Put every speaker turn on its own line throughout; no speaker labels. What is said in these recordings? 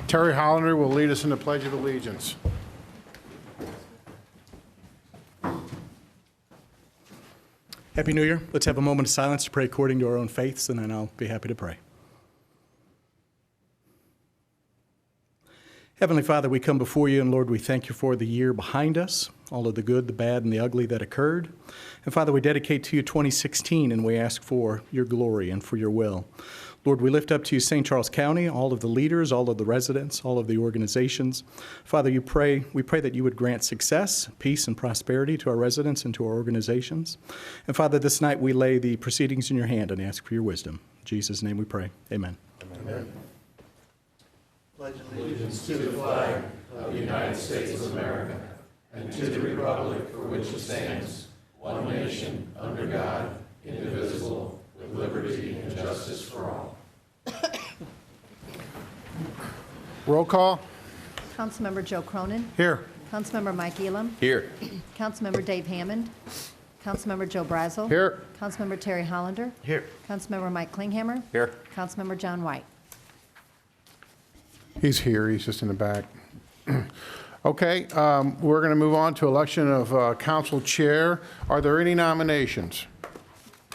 Terry Hollander will lead us in the Pledge of Allegiance.
Happy New Year. Let's have a moment of silence to pray according to our own faiths, and then I'll be happy to pray. Heavenly Father, we come before you, and Lord, we thank you for the year behind us, all of the good, the bad, and the ugly that occurred. And Father, we dedicate to you 2016, and we ask for your glory and for your will. Lord, we lift up to you St. Charles County, all of the leaders, all of the residents, all of the organizations. Father, we pray that you would grant success, peace, and prosperity to our residents and to our organizations. And Father, this night we lay the proceedings in your hand and ask for your wisdom. In Jesus' name we pray. Amen.
Amen. Pledge allegiance to the flag of the United States of America and to the republic for which it stands, one nation, under God, indivisible, with liberty and justice for all.
Roll call.
Councilmember Joe Cronin.
Here.
Councilmember Mike Elam.
Here.
Councilmember Dave Hammond. Councilmember Joe Brazel.
Here.
Councilmember Terry Hollander.
Here.
Councilmember Mike Klinghammer.
Here.
Councilmember John White.
He's here. He's just in the back. Okay, we're going to move on to election of council chair. Are there any nominations?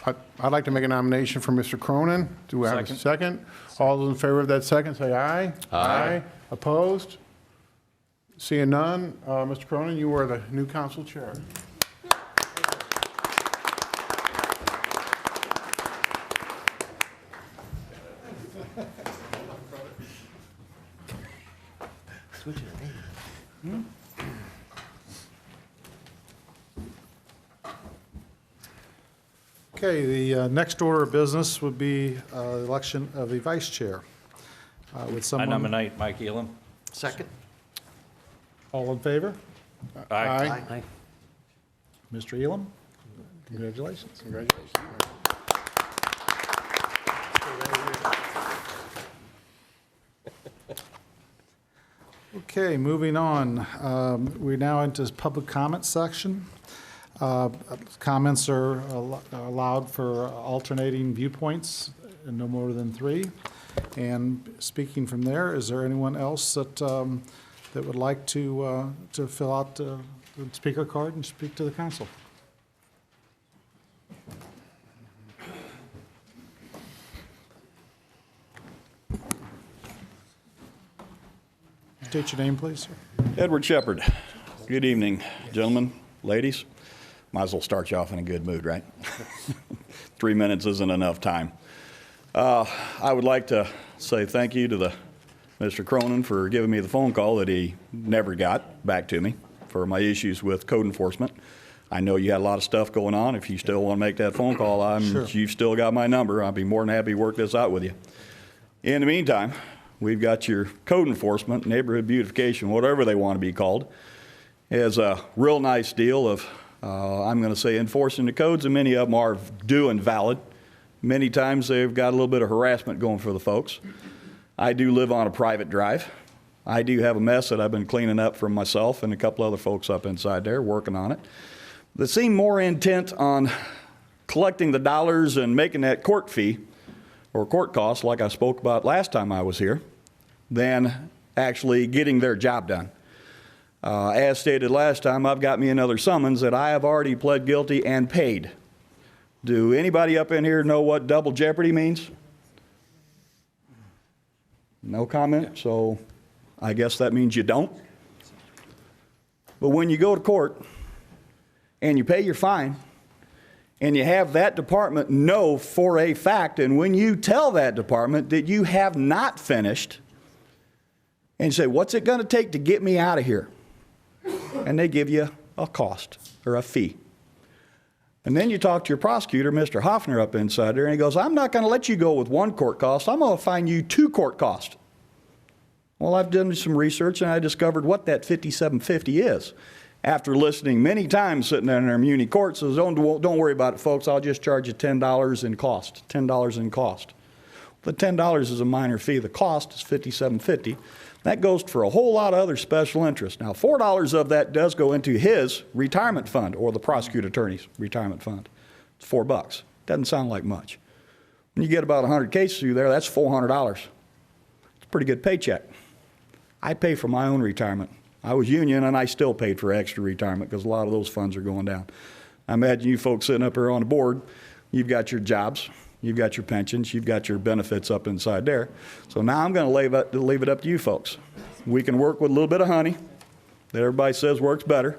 I'd like to make a nomination for Mr. Cronin. Do we have a second? All those in favor of that second, say aye. Aye. Opposed? Seeing none, Mr. Cronin, you are the new council chair.
Okay, the next order of business would be election of a vice chair. Would
I
someone,
nominate Mike Elam.
Second.
all in favor?
Aye.
Mr. Elam, congratulations.
Congratulations.
Okay, moving on. We're now into this public comment section. Comments are allowed for alternating viewpoints, and no more than 3. And speaking from there, is there anyone else that that would like to fill out the speaker card and speak to the council? State your name, please, sir.
Edward Shepard. Good evening, gentlemen, ladies. Might as well start you off in a good mood, right? 3 minutes isn't enough time. I would like to say thank you to Mr. Cronin for giving me the phone call that he never got back to me for my issues with code enforcement. I know you had a lot of stuff going on. If you still want to make that phone call,
Sure.
You've still got my number. I'll be more than happy to work this out with you. In the meantime, we've got your code enforcement, neighborhood beautification, whatever they want to be called, is a real nice deal of, I'm going to say, enforcing the codes, and many of them are due and valid. Many times they've got a little bit of harassment going for the folks. I do live on a private drive. I do have a mess that I've been cleaning up for myself and a couple other folks up inside there working on it. They seem more intent on collecting the dollars and making that court fee or court costs, like I spoke about last time I was here, than actually getting their job done. As stated last time, I've got me another summons that I have already pled guilty and paid. Do anybody up in here know what double jeopardy means? No comment, so I guess that means you don't. But when you go to court and you pay your fine and you have that department know for a fact, and when you tell that department that you have not finished, and you say, what's it going to take to get me out of here? And they give you a cost or a fee. And then you talk to your prosecutor, Mr. Hoffner, up inside there, and he goes, I'm not going to let you go with 1 court cost. I'm going to fine you 2 court costs. Well, I've done some research, and I discovered what that $57.50 is. After listening many times sitting there in our muni court, says, don't worry about it, folks. I'll just charge you $10 in cost. $10 in cost. The $10 is a minor fee. The cost is $57.50. That goes for a whole lot of other special interests. Now, $4 of that does go into his retirement fund or the prosecutor attorney's retirement fund. It's $4. Doesn't sound like much. When you get about 100 cases through there, that's $400. It's a pretty good paycheck. I pay for my own retirement. I was union and I still paid for extra retirement because a lot of those funds are going down. I imagine you folks sitting up here on the board, you've got your jobs, you've got your pensions, you've got your benefits up inside there. So now I'm going to leave it up to you folks. We can work with a little bit of honey that everybody says works better,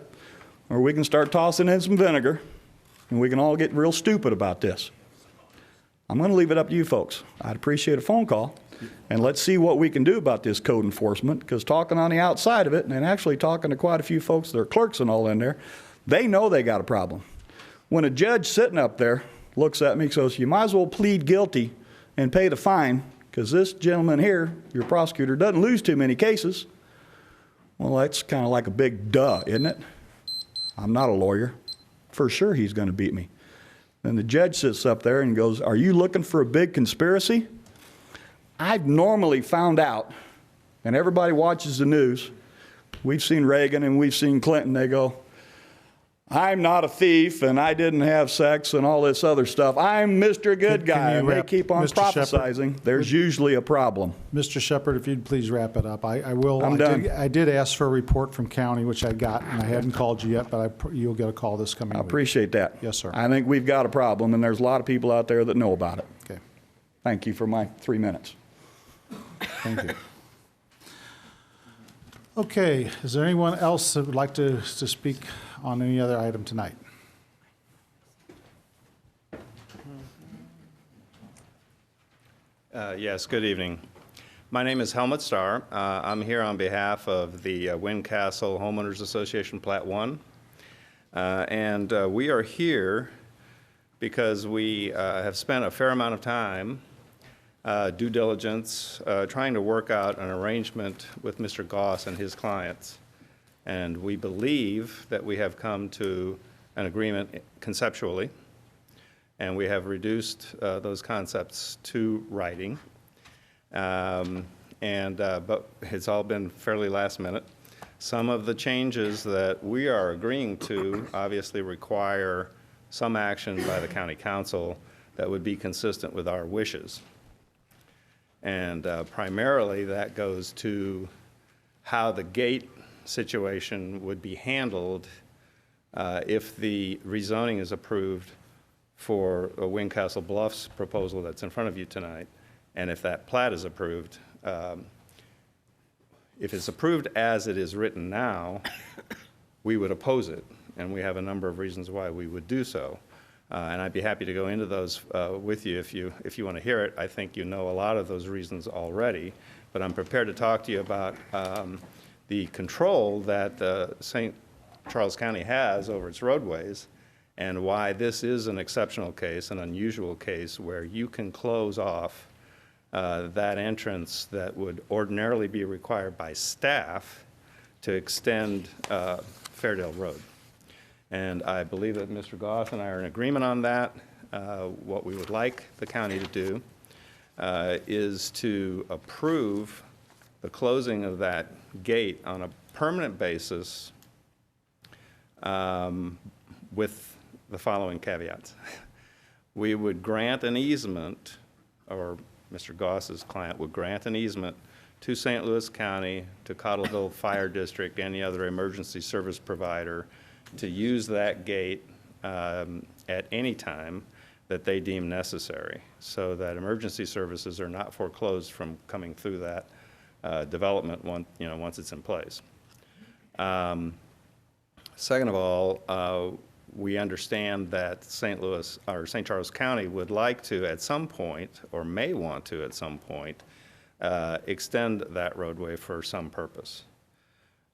or we can start tossing in some vinegar and we can all get real stupid about this. I'm going to leave it up to you folks. I'd appreciate a phone call, and let's see what we can do about this code enforcement, because talking on the outside of it, and actually talking to quite a few folks that are clerks and all in there, they know they got a problem. When a judge sitting up there looks at me and says, you might as well plead guilty and pay the fine, because this gentleman here, your prosecutor, doesn't lose too many cases. Well, that's kind of like a big duh, isn't it? I'm not a lawyer. For sure he's going to beat me. Then the judge sits up there and goes, are you looking for a big conspiracy? I've normally found out, and everybody watches the news, we've seen Reagan and we've seen Clinton, they go, I'm not a thief and I didn't have sex and all this other stuff. I'm Mr. Good Guy. And they keep on prophesizing. There's usually a problem.
Mr. Shepard, if you'd please wrap it up. I will.
I'm done.
I did ask for a report from county, which I got, and I hadn't called you yet, but you'll get a call this coming week.
I appreciate that.
Yes, sir.
I think we've got a problem, and there's a lot of people out there that know about it.
Okay.
Thank you for my 3 minutes.
Thank you. Okay, is there anyone else that would like to speak on any other item tonight?
Yes, good evening. My name is Helmut Starr. I'm here on behalf of the Windcastle Homeowners Association Plat 1. And we are here because we have spent a fair amount of time, due diligence, trying to work out an arrangement with Mr. Goss and his clients. And we believe that we have come to an agreement conceptually, and we have reduced those concepts to writing. But it's all been fairly last minute. Some of the changes that we are agreeing to obviously require some action by the county council that would be consistent with our wishes. And primarily that goes to how the gate situation would be handled if the rezoning is approved for a Windcastle Bluffs proposal that's in front of you tonight, and if that plat is approved. If it's approved as it is written now, we would oppose it, and we have a number of reasons why we would do so. And I'd be happy to go into those with you if you want to hear it. I think you know a lot of those reasons already, but I'm prepared to talk to you about the control that St. Charles County has over its roadways, and why this is an exceptional case, an unusual case, where you can close off that entrance that would ordinarily be required by staff to extend Fairdale Road. And I believe that Mr. Goss and I are in agreement on that. What we would like the county to do is to approve the closing of that gate on a permanent basis with the following caveats. We would grant an easement, or Mr. Goss's client would grant an easement to St. Louis County, to Cottleville Fire District, any other emergency service provider, to use that gate at any time that they deem necessary, so that emergency services are not foreclosed from coming through that development once it's in place. Second of all, we understand that St. Charles County would like to at some point, or may want to at some point, extend that roadway for some purpose.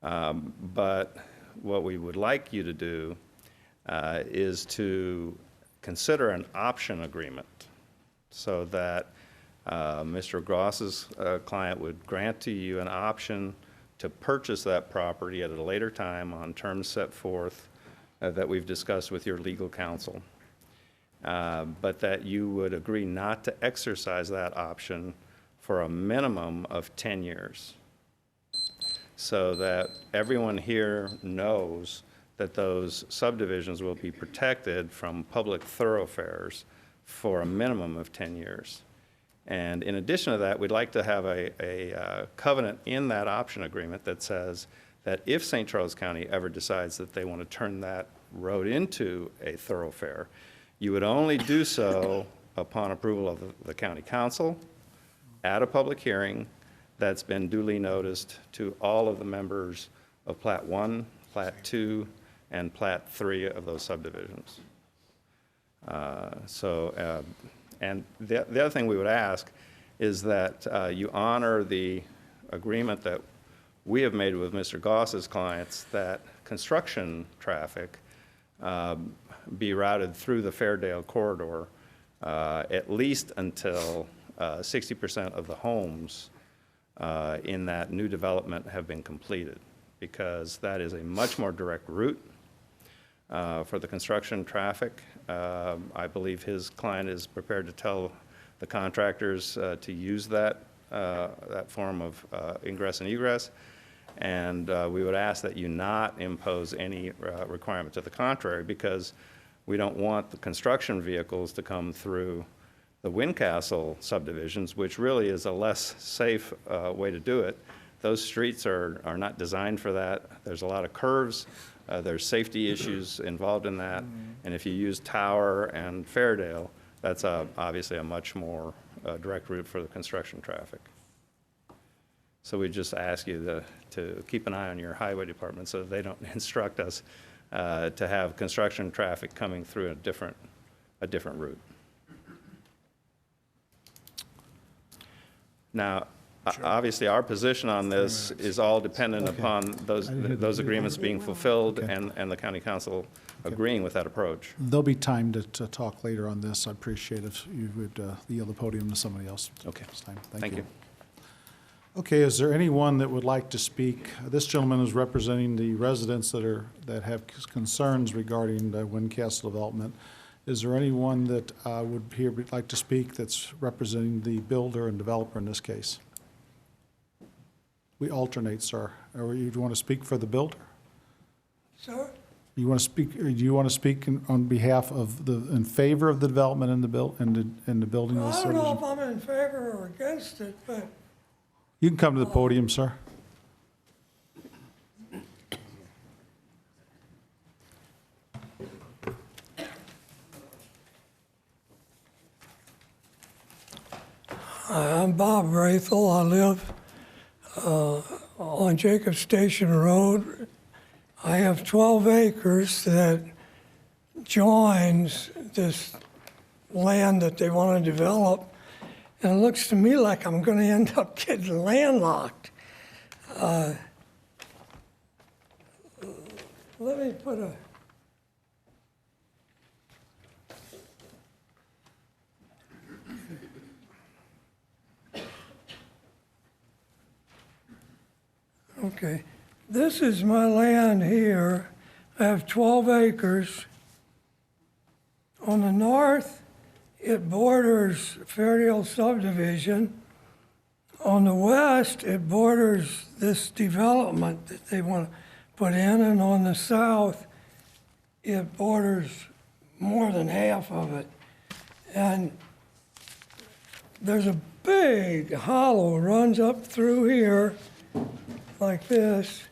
But what we would like you to do is to consider an option agreement, so that Mr. Goss's client would grant to you an option to purchase that property at a later time on terms set forth that we've discussed with your legal counsel, but that you would agree not to exercise that option for a minimum of 10 years, so that everyone here knows that those subdivisions will be protected from public thoroughfares for a minimum of 10 years. And in addition to that, we'd like to have a covenant in that option agreement that says that if St. Charles County ever decides that they want to turn that road into a thoroughfare, you would only do so upon approval of the county council at a public hearing that's been duly noticed to all of the members of Plat 1, Plat 2, and Plat 3 of those subdivisions. And the other thing we would ask is that you honor the agreement that we have made with Mr. Goss's clients that construction traffic be routed through the Fairdale corridor at least until 60% of the homes in that new development have been completed, because that is a much more direct route for the construction traffic. I believe his client is prepared to tell the contractors to use that form of ingress and egress. And we would ask that you not impose any requirement to the contrary, because we don't want the construction vehicles to come through the Windcastle subdivisions, which really is a less safe way to do it. Those streets are not designed for that. There's a lot of curves. There's safety issues involved in that. And if you use Tower and Fairdale, that's obviously a much more direct route for the construction traffic. So we just ask you to keep an eye on your highway department so that they don't instruct us to have construction traffic coming through a different route. Now, obviously, our position on this is all dependent upon those agreements being fulfilled and the county council agreeing with that approach.
There'll be time to talk later on this. I appreciate if you would yield the podium to somebody else.
Okay.
This time.
Thank you.
Okay, is there anyone that would like to speak? This gentleman is representing the residents that have concerns regarding the Windcastle development. Is there anyone that would like to speak that's representing the builder and developer in this case? We alternate, sir. Or you want to speak for the builder?
Sir?
You want to speak? Do you want to speak on behalf of in favor of the development in the building?
Well,
of the
I don't know
subdivision?
if I'm in favor or against it, but
You can come to the podium, sir.
I'm Bob Braithel. I live on Jacob Station Road. I have 12 acres that joins this land that they want to develop. And it looks to me like I'm going to end up getting landlocked. Let me put a... Okay, this is my land here. I have 12 acres. On the north, it borders Fairdale subdivision. On the west, it borders this development that they want to put in, and on the south, it borders more than half of it. And there's a big hollow runs up through here like this,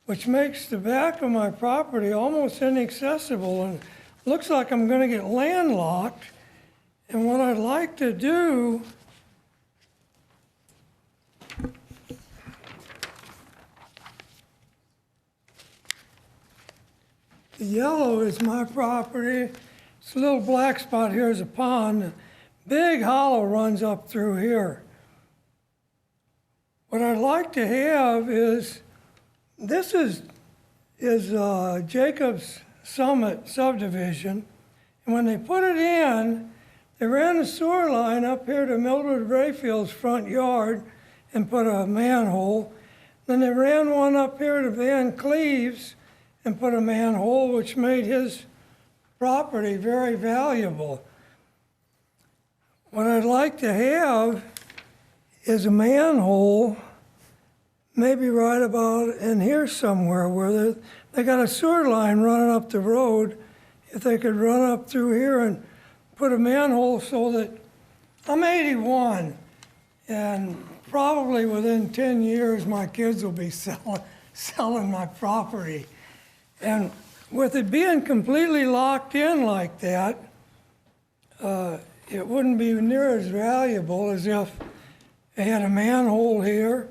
which makes the back of my property almost inaccessible, and looks like I'm going to get landlocked. And what I'd like to do the yellow is my property. This little black spot here is a pond. Big hollow runs up through here. What I'd like to have is, this is Jacob's Summit subdivision. And when they put it in, they ran a sewer line up here to Mildred Rayfield's front yard and put a manhole. Then they ran one up here to Van Cleave's and put a manhole, which made his property very valuable. What I'd like to have is a manhole, maybe right about in here somewhere, where they got a sewer line running up the road. If they could run up through here and put a manhole so that I'm 81, and probably within 10 years, my kids will be selling my property. And with it being completely locked in like that, it wouldn't be near as valuable as if they had a manhole here.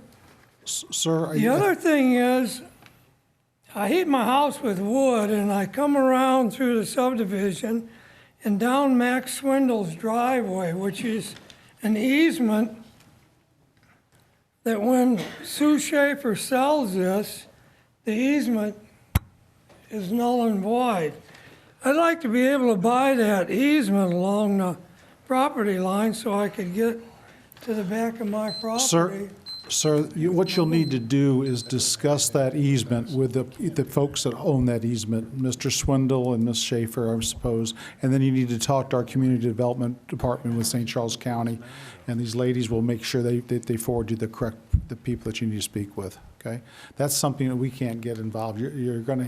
Sir,
The other thing is, I heat my house with wood, and I come around through the subdivision and down Max Swindle's driveway, which is an easement that when Sue Schaefer sells this, the easement is null and void. I'd like to be able to buy that easement along the property line so I could get to the back of my property.
Sir, what you'll need to do is discuss that easement with the folks that own that easement, Mr. Swindle and Ms. Schaefer, I suppose, and then you need to talk to our Community Development Department with St. Charles County, and these ladies will make sure they forward you the people that you need to speak with, okay? That's something that we can't get involved. You're gonna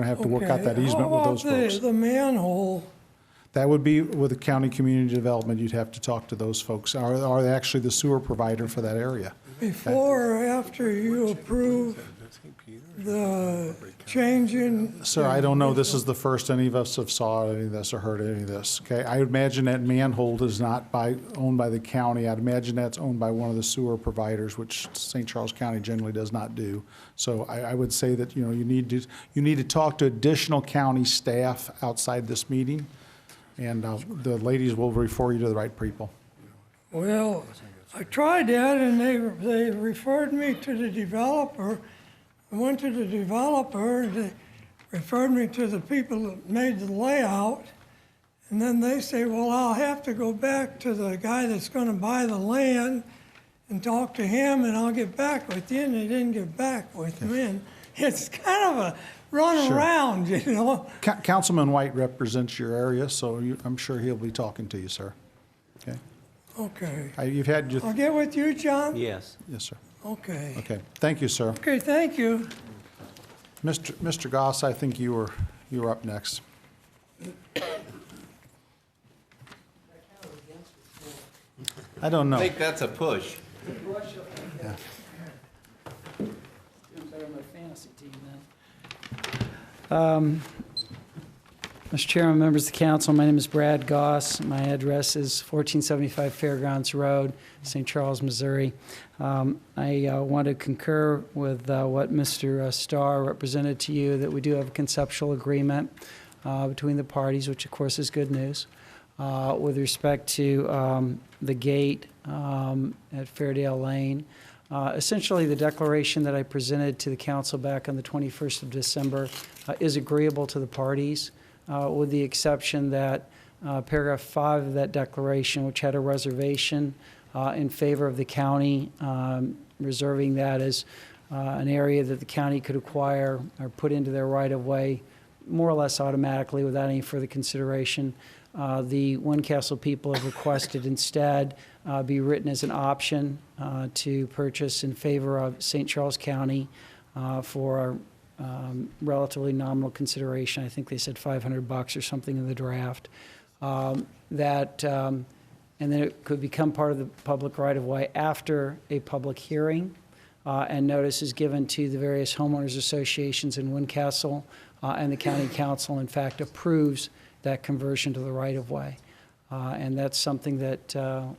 have to work out that easement with those folks.
The manhole,
That would be with the county community development. You'd have to talk to those folks. Are they actually the sewer provider for that area?
before or after you approve the change in?
Sir, I don't know. This is the first any of us have saw any of this or heard any of this, okay? I would imagine that manhole is not owned by the county. I'd imagine that's owned by one of the sewer providers, which St. Charles County generally does not do. So I would say that, you need to talk to additional county staff outside this meeting, and the ladies will refer you to the right people.
Well, I tried that, and they referred me to the developer. I went to the developer, and they referred me to the people that made the layout. And then they say, well, I'll have to go back to the guy that's going to buy the land and talk to him, and I'll get back with you. And they didn't get back with me. And it's kind of a run around,
Councilman White represents your area, so I'm sure he'll be talking to you, sir. Okay?
Okay.
You've had your...
I'll get with you, John?
Yes.
Yes, sir.
Okay.
Okay. Thank you, sir.
Okay, thank you.
Mr. Goss, I think you were up next. I don't know.
I think that's a push.
Yeah.
Mr. Chairman, members of the council, my name is Brad Goss. My address is 1475 Fairgrounds Road, St. Charles, Missouri. I want to concur with what Mr. Starr represented to you, that we do have a conceptual agreement between the parties, which of course is good news. With respect to the gate at Fairdale Lane, essentially the declaration that I presented to the council back on the 21st of December is agreeable to the parties, with the exception that paragraph 5 of that declaration, which had a reservation in favor of the county, reserving that as an area that the county could acquire or put into their right-of-way more or less automatically without any further consideration. The Windcastle people have requested instead be written as an option to purchase in favor of St. Charles County for relatively nominal consideration. I think they said $500 or something in the draft. And then it could become part of the public right-of-way after a public hearing, and notice is given to the various homeowners associations in Windcastle, and the county council, in fact, approves that conversion to the right-of-way. And that's something that,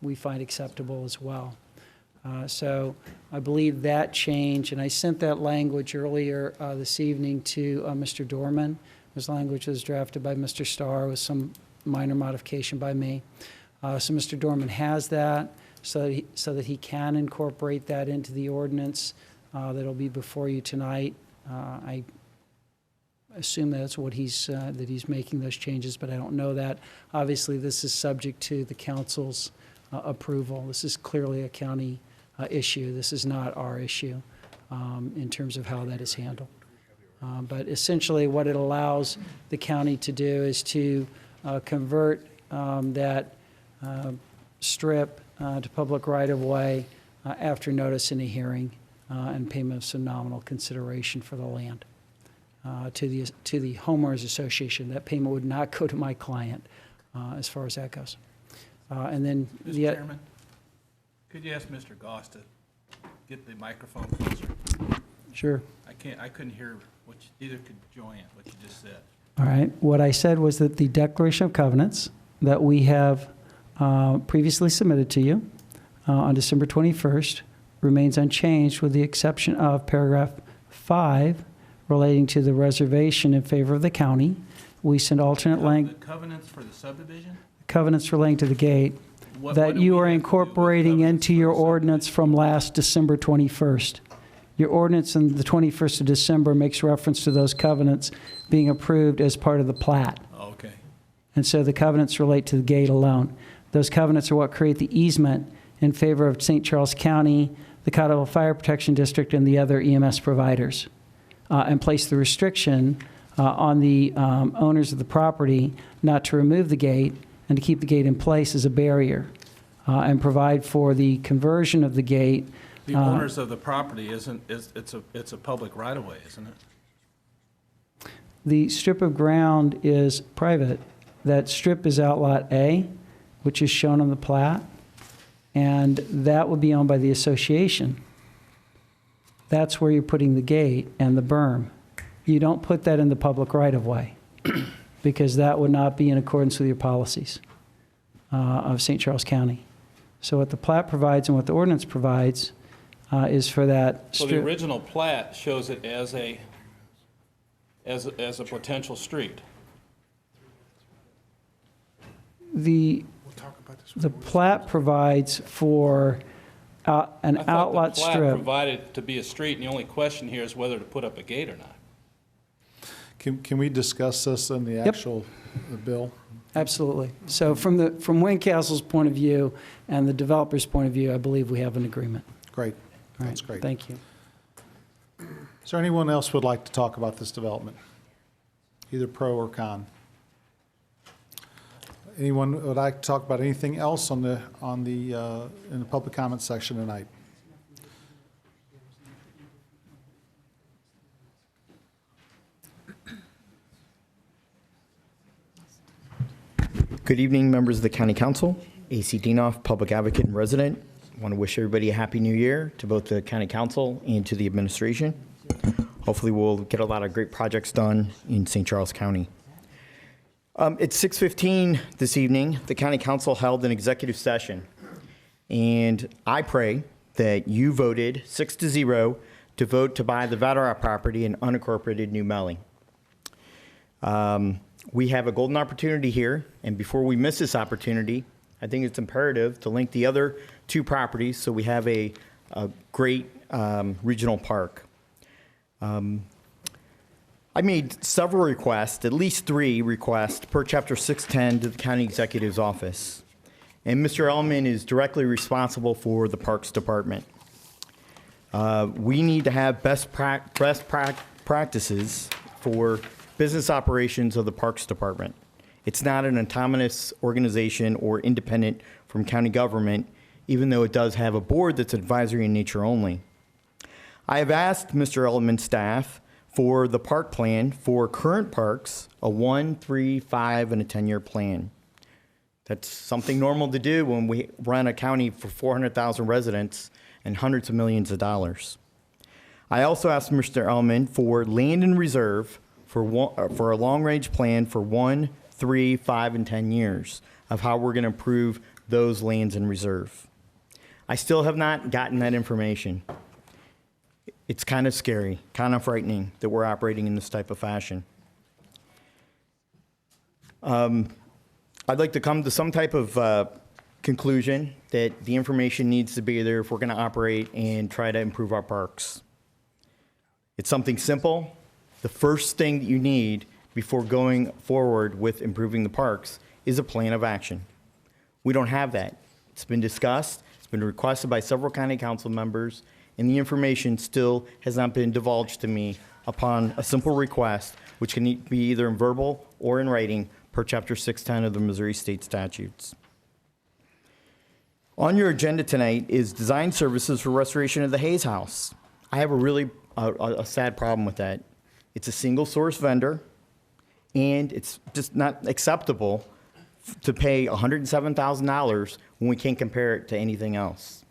we find acceptable as well. So I believe that change, and I sent that language earlier this evening to Mr. Dorman. This language was drafted by Mr. Starr with some minor modification by me. So Mr. Dorman has that so that he can incorporate that into the ordinance that'll be before you tonight. I assume that's what he's making those changes, but I don't know that. Obviously, this is subject to the council's approval. This is clearly a county issue. This is not our issue in terms of how that is handled. But essentially, what it allows the county to do is to convert that strip to public right-of-way after notice in a hearing and payment of some nominal consideration for the land to the homeowners association. That payment would not go to my client. as far as that goes. And then
Mr.
the
Chairman, could you ask Mr. Goss to get the microphone closer?
sure.
I couldn't hear neither could Joanne, what you just said.
All right. What I said was that the Declaration of Covenants that we have previously submitted to you on December 21st remains unchanged with the exception of paragraph 5 relating to the reservation in favor of the county. We send alternate language.
The covenants for the subdivision?
Covenants relating to the gate
What
that
do
you
we
are
have to do with
incorporating
covenants
into
for
your
the
ordinance from last December 21st. Your ordinance on the 21st of December makes reference to those covenants being approved as part of the plat.
Oh, okay.
And so the covenants relate to the gate alone. Those covenants are what create the easement in favor of St. Charles County, the Cottleville Fire Protection District, and the other EMS providers, and place the restriction on the owners of the property not to remove the gate and to keep the gate in place as a barrier, and provide for the conversion of the gate.
The owners of the property it's a public right-of-way, isn't it?
The strip of ground is private. That strip is Outlot A, which is shown on the plat, and that would be owned by the association. That's where you're putting the gate and the berm. You don't put that in the public right-of-way because that would not be in accordance with your policies of St. Charles County. So what the plat provides and what the ordinance provides is for that
So the
strip.
original plat shows it as a potential street.
The plat provides for an
I thought
outlet
the plat
strip.
provided to be a street, and the only question here is whether to put up a gate or not.
Can we discuss this in the actual bill?
Absolutely. So from Wayne Castle's point of view and the developer's point of view, I believe we have an agreement.
Great.
All right,
That's great.
Thank you.
Is there anyone else who would like to talk about this development? Either pro or con? Anyone would like to talk about anything else in the public comment section tonight?
Good evening, members of the County Council. A.C. Dienoff, Public Advocate and Resident. I want to wish everybody a Happy New Year to both the County Council and to the administration. Hopefully, we'll get a lot of great projects done in St. Charles County. It's 6:15 this evening. The County Council held an executive session, and I pray that you voted 6-0 to vote to buy the Vatera property in unincorporated New Melly. We have a golden opportunity here, and before we miss this opportunity, I think it's imperative to link the other two properties so we have a great regional park. I made several requests, at least 3 requests, per Chapter 610 to the County Executive's office. And Mr. Ellman is directly responsible for the Parks Department. We need to have best practices for business operations of the Parks Department. It's not an autonomous organization or independent from county government, even though it does have a board that's advisory in nature only. I have asked Mr. Ellman's staff for the park plan for current parks, a 1, 3, 5, and a 10-year plan. That's something normal to do when we run a county for 400,000 residents and hundreds of millions of dollars. I also asked Mr. Ellman for land in reserve for a long-range plan for 1, 3, 5, and 10 years of how we're going to improve those lands in reserve. I still have not gotten that information. It's kind of scary, kind of frightening that we're operating in this type of fashion. I'd like to come to some type of conclusion that the information needs to be there if we're going to operate and try to improve our parks. It's something simple. The first thing that you need before going forward with improving the parks is a plan of action. We don't have that. It's been discussed, it's been requested by several county council members, and the information still has not been divulged to me upon a simple request, which can be either in verbal or in writing per Chapter 610 of the Missouri State Statutes. On your agenda tonight is design services for restoration of the Hayes House. I have a really sad problem with that. It's a single source vendor, and it's just not acceptable to pay $107,000 when we can't compare it to anything else.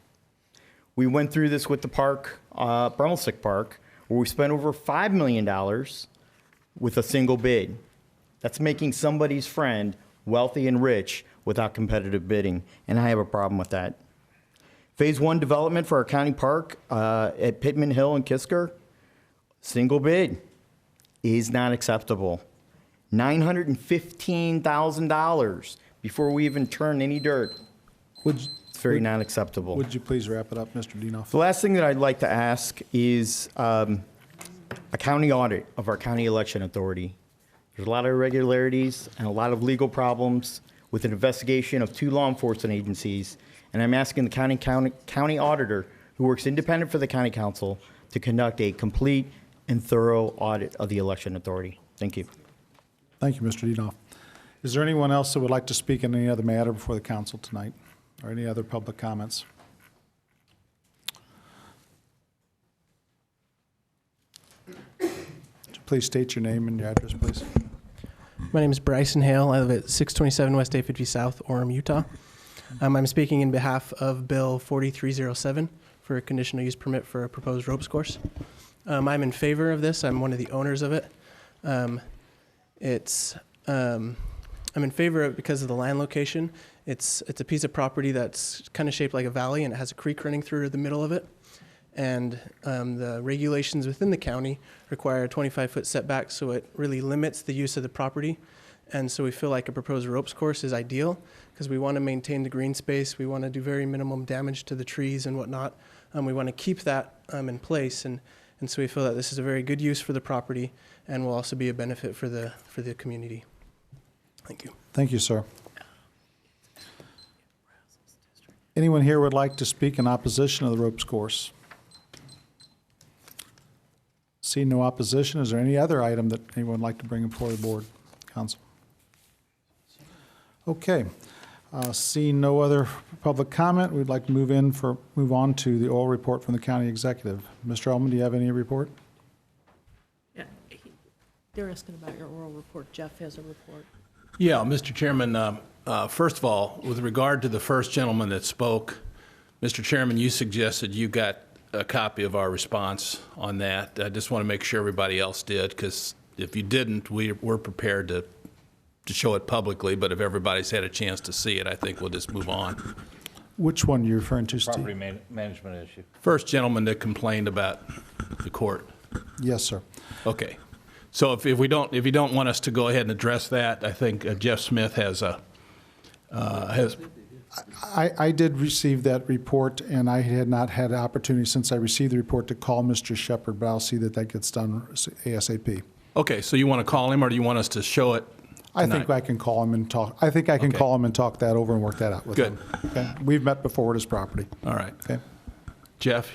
We went through this with the park, Brunswick Park, where we spent over $5 million with a single bid. That's making somebody's friend wealthy and rich without competitive bidding, and I have a problem with that. Phase 1 development for our county park at Pittman Hill and Kisker, single bid, is not acceptable. $915,000 before we even turn any dirt. It's very not acceptable.
Would you please wrap it up, Mr. Dinoff?
The last thing that I'd like to ask is a county audit of our county election authority. There's a lot of irregularities and a lot of legal problems with an investigation of 2 law enforcement agencies, and I'm asking the county auditor, who works independent for the county council, to conduct a complete and thorough audit of the election authority. Thank you.
Thank you, Mr. Dinoff. Is there anyone else that would like to speak in any other matter before the council tonight, or any other public comments? Please state your name and your address, please.
My name is Bryson Hale. I live at 627 West 850 South, Orem, Utah. I'm speaking in behalf of Bill 4307 for a conditional use permit for a proposed ropes course. I'm in favor of this. I'm one of the owners of it. I'm in favor of it because of the land location. It's a piece of property that's kind of shaped like a valley, and it has a creek running through the middle of it. And the regulations within the county require a 25-foot setback, so it really limits the use of the property. And so we feel like a proposed ropes course is ideal because we want to maintain the green space. We want to do very minimum damage to the trees and whatnot. We want to keep that in place, and so we feel that this is a very good use for the property and will also be a benefit for the community. Thank you.
Thank you, sir. Anyone here would like to speak in opposition of the ropes course? See no opposition. Is there any other item that anyone would like to bring before the board, council? Okay. Seeing no other public comment, we'd like to move on to the oral report from the county executive. Mr. Ullman, do you have any report?
Yeah, they're asking about your oral report. Jeff has a report.
Yeah, Mr. Chairman, first of all, with regard to the first gentleman that spoke, Mr. Chairman, you suggested you got a copy of our response on that. I just want to make sure everybody else did, because if you didn't, we're prepared to show it publicly, but if everybody's had a chance to see it, I think we'll just move on.
Which one are you referring to, Steve?
Property management issue.
First gentleman that complained about the court.
Yes, sir.
Okay. So if you don't want us to go ahead and address that, I think Jeff Smith has
I did receive that report, and I had not had the opportunity since I received the report to call Mr. Shepard, but I'll see that that gets done ASAP.
Okay, so you want to call him, or do you want us to show it
I
tonight?
think I can call him and talk. I think I can
Okay.
call him and talk that over and work that out with
Good.
him. Okay? We've met before at his property.
All right.
Okay.
Jeff?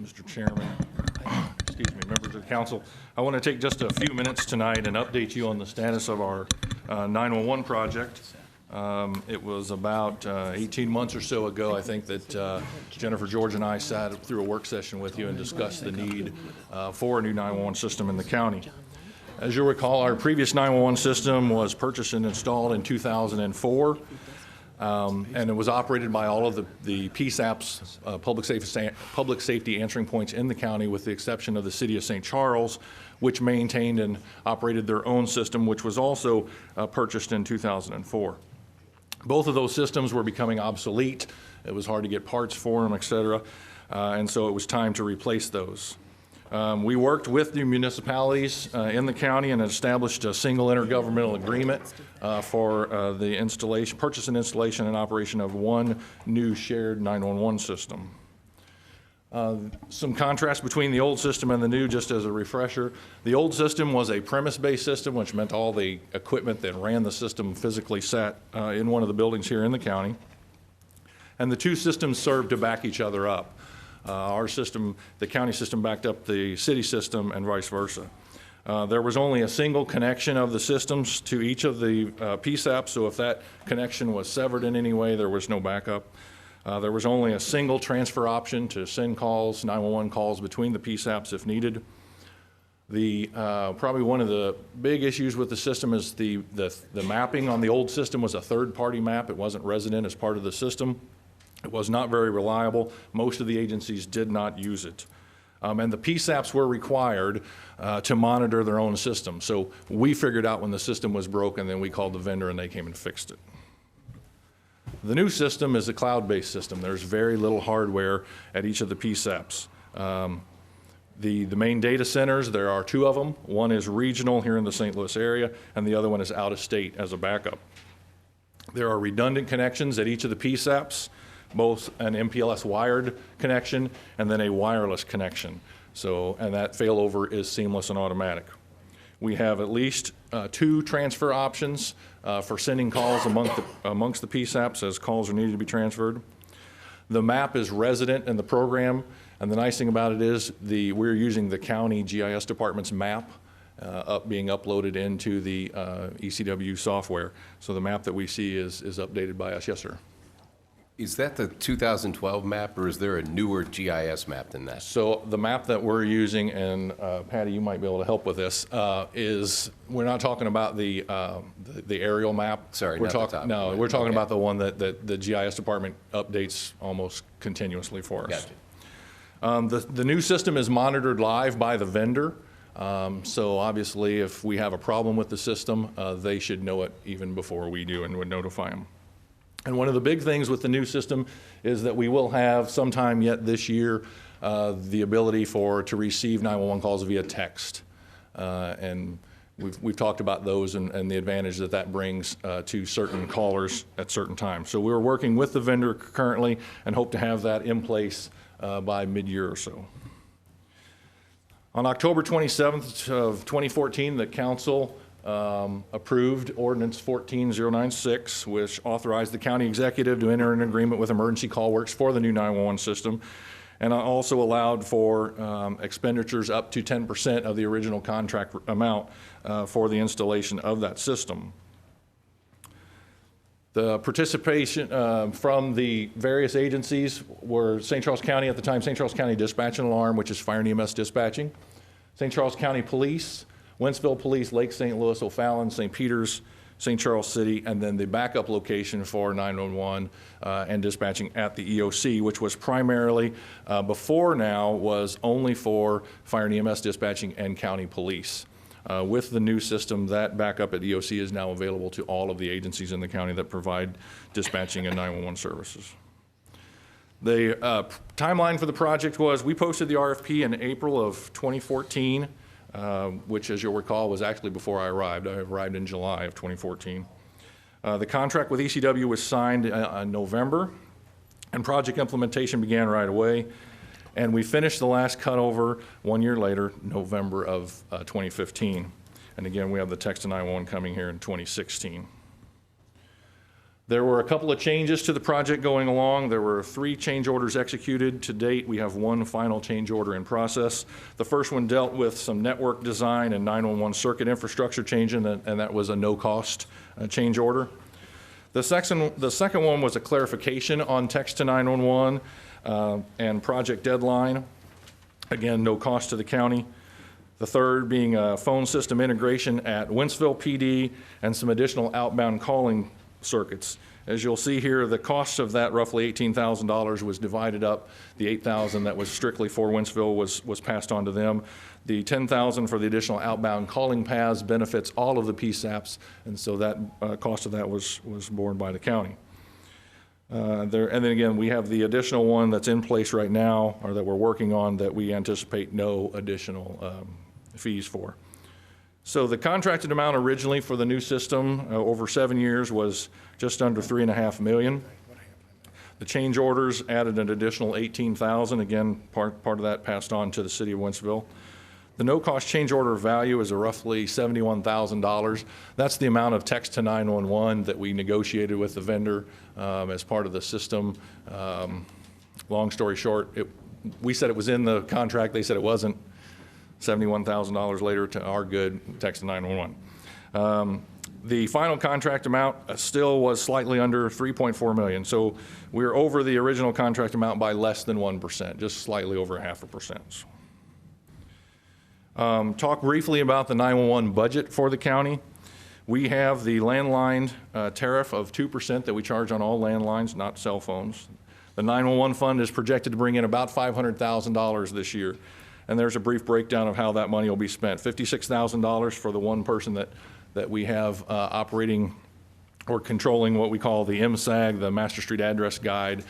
Mr. Chairman, excuse me, members of the council, I want to take just a few minutes tonight and update you on the status of our 911 project. It was about 18 months or so ago, I think, that Jennifer George and I sat through a work session with you and discussed the need for a new 911 system in the county. As you'll recall, our previous 911 system was purchased and installed in 2004. And it was operated by all of the PSAPs, public safety answering points in the county, with the exception of the city of St. Charles, which maintained and operated their own system, which was also purchased in 2004. Both of those systems were becoming obsolete. It was hard to get parts for them, et cetera. And so it was time to replace those. We worked with the municipalities in the county and established a single intergovernmental agreement for the installation, purchase and installation and operation of one new shared 911 system. Some contrast between the old system and the new, just as a refresher. The old system was a premise-based system, which meant all the equipment that ran the system physically sat in one of the buildings here in the county. And the two systems served to back each other up. Our system, the county system, backed up the city system and vice versa. There was only a single connection of the systems to each of the PSAPs, so if that connection was severed in any way, there was no backup. There was only a single transfer option to send calls, 911 calls between the PSAPs if needed. Probably one of the big issues with the system is the mapping on the old system was a third-party map. It wasn't resident as part of the system. It was not very reliable. Most of the agencies did not use it. And the PSAPs were required to monitor their own system. So we figured out when the system was broken, then we called the vendor and they came and fixed it. The new system is a cloud-based system. There's very little hardware at each of the PSAPs. The main data centers, there are 2 of them. One is regional here in the St. Louis area, and the other one is out of state as a backup. There are redundant connections at each of the PSAPs, both an MPLS wired connection and then a wireless connection. And that failover is seamless and automatic. We have at least 2 transfer options for sending calls amongst the PSAPs as calls are needed to be transferred. The map is resident in the program, and the nice thing about it is we're using the county GIS department's map being uploaded into the ECW software. So the map that we see is updated by us. Yes, sir.
Is that the 2012 map, or is there a newer GIS map than that?
So the map that we're using, and Patty, you might be able to help with this, is we're not talking about the aerial map.
Sorry,
we're
not the top.
No, we're talking
Okay.
about the one that the GIS department updates almost continuously for us.
Gotcha.
The new system is monitored live by the vendor. So obviously, if we have a problem with the system, they should know it even before we do and would notify them. And one of the big things with the new system is that we will have sometime yet this year the ability to receive 911 calls via text. And we've talked about those and the advantage that brings to certain callers at certain times. So we're working with the vendor currently and hope to have that in place by mid-year or so. On October 27th of 2014, the council approved Ordinance 14096, which authorized the county executive to enter an agreement with Emergency Call Works for the new 911 system, and also allowed for expenditures up to 10% of the original contract amount for the installation of that system. The participation from the various agencies were St. Charles County at the time, St. Charles County Dispatch and Alarm, which is Fire and EMS dispatching, St. Charles County Police, Wentzville Police, Lake St. Louis, O'Fallon, St. Peters, St. Charles City, and then the backup location for 911 and dispatching at the EOC, which was primarily, before now, was only for Fire and EMS dispatching and county police. With the new system, that backup at EOC is now available to all of the agencies in the county that provide dispatching and 911 services. The timeline for the project was we posted the RFP in April of 2014. Which, as you'll recall, was actually before I arrived. I arrived in July of 2014. The contract with ECW was signed in November, and project implementation began right away. And we finished the last cutover 1 year later, November of 2015. And again, we have the text to 911 coming here in 2016. There were a couple of changes to the project going along. There were 3 change orders executed. To date, we have 1 final change order in process. The first one dealt with some network design and 911 circuit infrastructure changing, and that was a no-cost change order. The second one was a clarification on text to 911 and project deadline. Again, no cost to the county. The third being a phone system integration at Wentzville PD and some additional outbound calling circuits. As you'll see here, the cost of that, roughly $18,000, was divided up. The $8,000 that was strictly for Wentzville was passed on to them. The $10,000 for the additional outbound calling paths benefits all of the PSAPs, and so that cost of that was borne by the county. And then again, we have the additional one that's in place right now, or that we're working on, that we anticipate no additional fees for. So the contracted amount originally for the new system over 7 years was just under $3.5 million. The change orders added an additional $18,000. Again, part of that passed on to the city of Wentzville. The no-cost change order value is roughly $71,000. That's the amount of text to 911 that we negotiated with the vendor as part of the system. Long story short, we said it was in the contract. They said it wasn't. $71,000 later to our good text to 911. The final contract amount still was slightly under $3.4 million. So we're over the original contract amount by less than 1%, just slightly over 0.5%. Talk briefly about the 911 budget for the county. We have the landline tariff of 2% that we charge on all landlines, not cell phones. The 911 fund is projected to bring in about $500,000 this year. And there's a brief breakdown of how that money will be spent. $56,000 for the one person that we have operating or controlling what we call the MSAG, the Master Street Address Guide,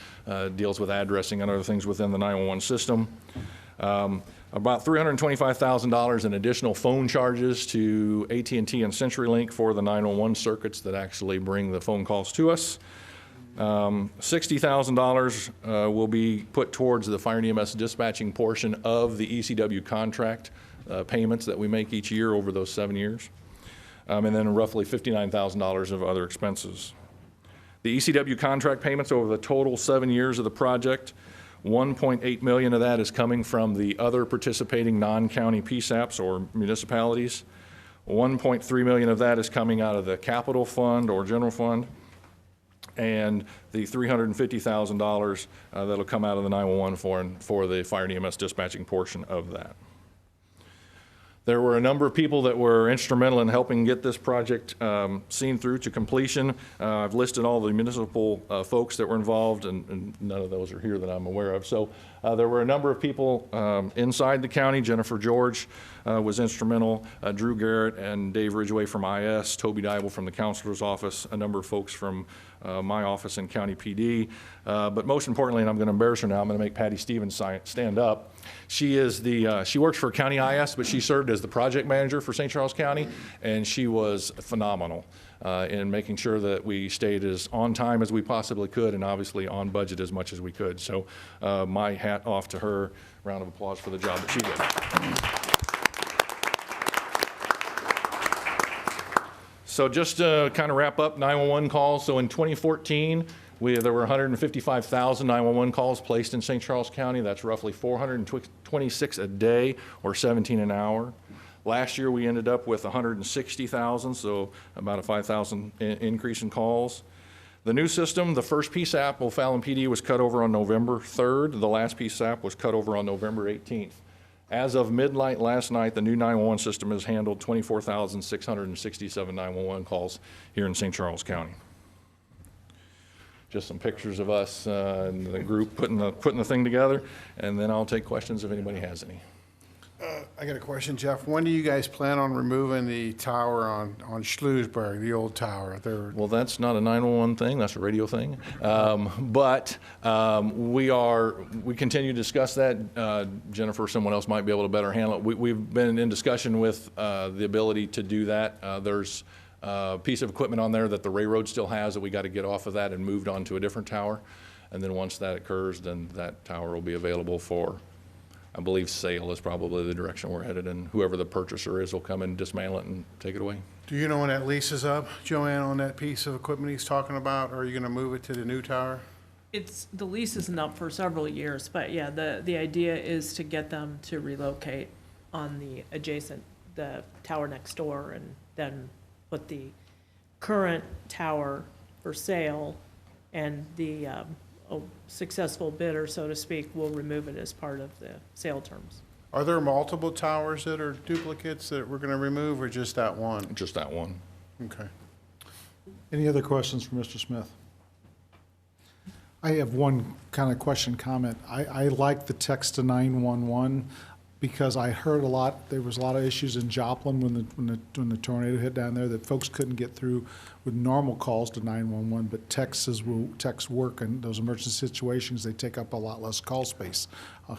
deals with addressing and other things within the 911 system. About $325,000 in additional phone charges to AT&T and CenturyLink for the 911 circuits that actually bring the phone calls to us. $60,000 will be put towards the fire and EMS dispatching portion of the ECW contract payments that we make each year over those 7 years. And then roughly $59,000 of other expenses. The ECW contract payments over the total 7 years of the project, $1.8 million of that is coming from the other participating non-county PSAPs or municipalities. $1.3 million of that is coming out of the capital fund or general fund. And the $350,000 that'll come out of the 911 for the fire and EMS dispatching portion of that. There were a number of people that were instrumental in helping get this project seen through to completion. I've listed all the municipal folks that were involved, and none of those are here that I'm aware of. So there were a number of people inside the county. Jennifer George was instrumental, Drew Garrett and Dave Ridgway from IS, Toby Dybel from the counselor's office, a number of folks from my office in County PD. But most importantly, and I'm going to embarrass her now, I'm going to make Patty Stevens stand up. She is she works for County IS, but she served as the project manager for St. Charles County, and she was phenomenal in making sure that we stayed as on time as we possibly could, and obviously on budget as much as we could. So my hat off to her. Round of applause for the job that she did. So just to kind of wrap up 911 calls, so in 2014, there were 155,000 911 calls placed in St. Charles County. That's roughly 426 a day or 17 an hour. Last year, we ended up with 160,000, so about a 5,000 increase in calls. The new system, the first PSAP, O'Fallon PD, was cut over on November 3rd. The last PSAP was cut over on November 18th. As of midnight last night, the new 911 system has handled 24,667 911 calls here in St. Charles County. Just some pictures of us and the group putting the thing together, and then I'll take questions if anybody has any.
I got a question, Jeff. When do you guys plan on removing the tower on Schloosberg, the old tower?
Well, that's not a 911 thing, that's a radio thing. We continue to discuss that. Jennifer, someone else might be able to better handle it. We've been in discussion with the ability to do that. There's a piece of equipment on there that the railroad still has that we got to get off of that and moved on to a different tower. And then once that occurs, then that tower will be available for, I believe, sale is probably the direction we're headed, and whoever the purchaser is will come and dismantle it and take it away.
Do you know when that lease is up, Joanne, on that piece of equipment he's talking about? Or are you going to move it to the new tower?
The lease isn't up for several years, but yeah, the idea is to get them to relocate on the tower next door, and then put the current tower for sale, and the successful bidder, so to speak, will remove it as part of the sale terms.
Are there multiple towers that are duplicates that we're going to remove, or just that one?
Just that one.
Okay.
Any other questions for Mr. Smith? I have one kind of question comment. I like the text to 911 because I heard there was a lot of issues in Joplin when the tornado hit down there that folks couldn't get through with normal calls to 911, but texts work in those emergency situations. They take up a lot less call space.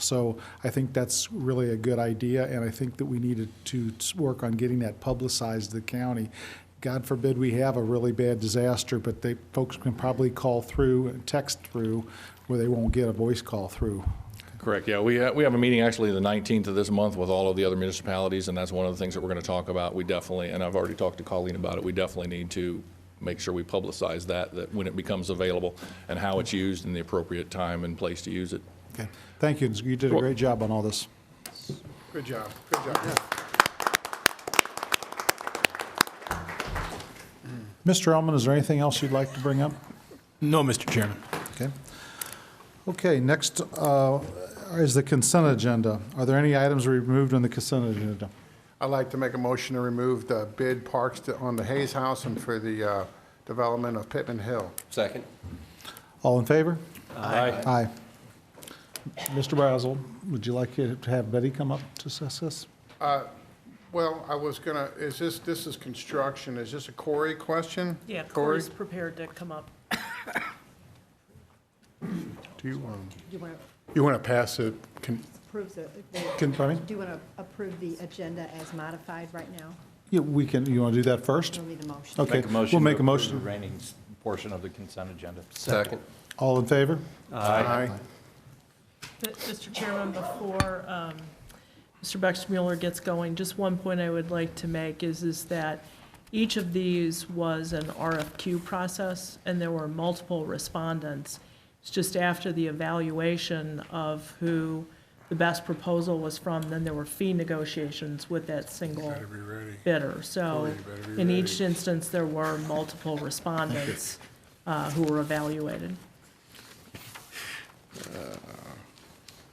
So I think that's really a good idea, and I think that we needed to work on getting that publicized to the county. God forbid we have a really bad disaster, but folks can probably call through and text through where they won't get a voice call through.
Correct, yeah. We have a meeting actually the 19th of this month with all of the other municipalities, and that's one of the things that we're going to talk about. We definitely, and I've already talked to Colleen about it, we definitely need to make sure we publicize that when it becomes available and how it's used and the appropriate time and place to use it.
Okay, thank you. You did a great job on all this.
Good job. Good job.
Mr. Ellman, is there anything else you'd like to bring up?
No, Mr. Chairman.
Okay. Okay, next is the consent agenda. Are there any items removed on the consent agenda?
I'd like to make a motion to remove the bid parks on the Hayes House and for the development of Pittman Hill.
Second.
All in favor?
Aye.
Aye. Mr. Brazel, would you like to have Betty come up to assess this?
Well, I was gonna, this is construction, is this a Corey question?
Yeah,
Corey?
Corey's prepared to come up.
Do you,
You want to
you want to pass it?
approve
Pardon me?
do you want to approve the agenda as modified right now?
Yeah, we can, you want to do that first?
We'll need a motion.
Okay,
Make a motion
we'll
to
make a
approve
motion.
the remaining portion of the consent agenda.
Second.
All in favor?
Aye.
Mr. Chairman, before Mr. Bexmueller gets going, just one point I would like to make is that each of these was an RFQ process, and there were multiple respondents. It's just after the evaluation of who the best proposal was from, then there were fee negotiations with that single bidder. So in each instance, there were multiple respondents who were evaluated.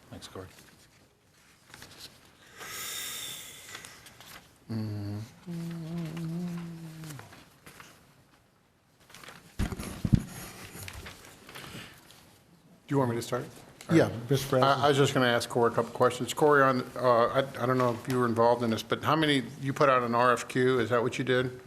Thanks, Corey.
Do you want me to start?
Yeah, Mr.
I
Brazel.
was just going to ask Corey a couple questions. Corey, I don't know if you were involved in this, but how many, you put out an RFQ, is that what you did?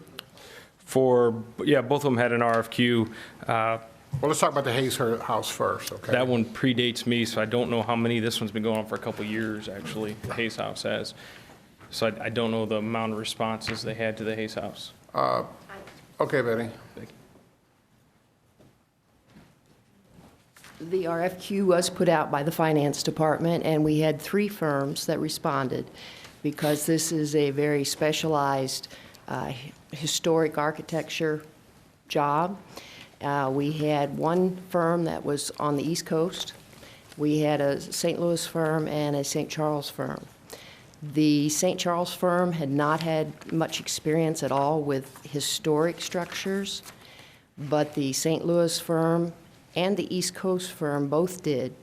Yeah, both of them had an RFQ.
Well, let's talk about the Hayes House first, okay?
That one predates me, so I don't know how many. This one's been going on for a couple of years, actually, the Hayes House has. So I don't know the amount of responses they had to the Hayes House.
Okay, Betty.
The RFQ was put out by the Finance Department, and we had 3 firms that responded because this is a very specialized historic architecture job. We had one firm that was on the East Coast. We had a St. Louis firm and a St. Charles firm. The St. Charles firm had not had much experience at all with historic structures, but the St. Louis firm and the East Coast firm both did.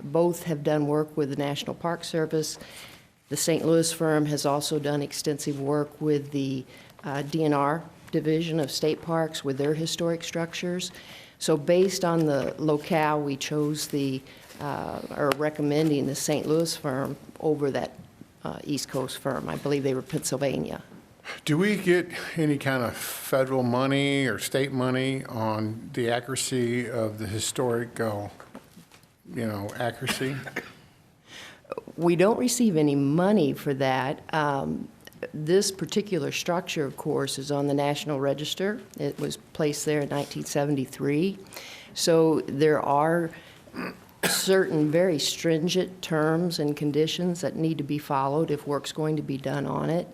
Both have done work with the National Park Service. The St. Louis firm has also done extensive work with the DNR Division of State Parks with their historic structures. So based on the locale, we chose or recommending the St. Louis firm over that East Coast firm. I believe they were Pennsylvania.
Do we get any kind of federal money or state money on the accuracy of the historic, accuracy?
We don't receive any money for that. This particular structure, of course, is on the National Register. It was placed there in 1973. So there are certain very stringent terms and conditions that need to be followed if work's going to be done on it.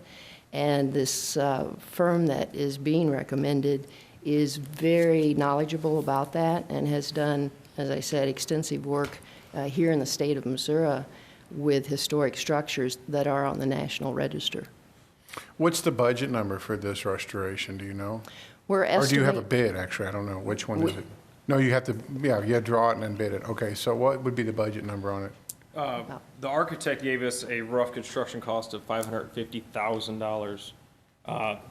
And this firm that is being recommended is very knowledgeable about that and has done, as I said, extensive work here in the state of Missouri with historic structures that are on the National Register.
What's the budget number for this restoration, do you know?
We're
Or do you have a
estimating,
bid, actually? I don't know. Which one is it? No, you have to, you have to draw it and then bid it. Okay, so what would be the budget number on it?
The architect gave us a rough construction cost of $550,000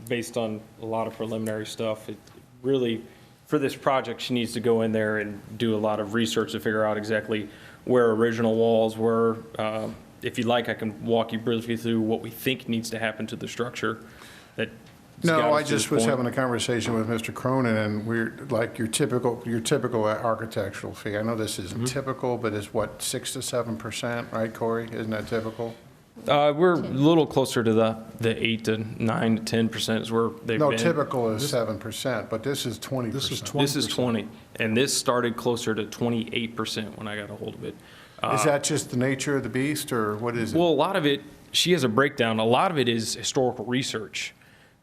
based on a lot of preliminary stuff. It really, for this project, she needs to go in there and do a lot of research to figure out exactly where original walls were. If you'd like, I can walk you briefly through what we think needs to happen to the structure that.
No, I just was having a conversation with Mr. Cronin, and we're like your typical architectural fee. I know this isn't typical, but it's what, 6 to 7%, right, Corey? Isn't that typical?
We're a little closer to the 8 to 9 to 10% is where they've been.
No, typical is 7%, but this is 20%.
This is 20%.
This is 20, and this started closer to 28% when I got a hold of it.
Is that just the nature of the beast, or what is it?
Well, a lot of it, she has a breakdown. A lot of it is historical research.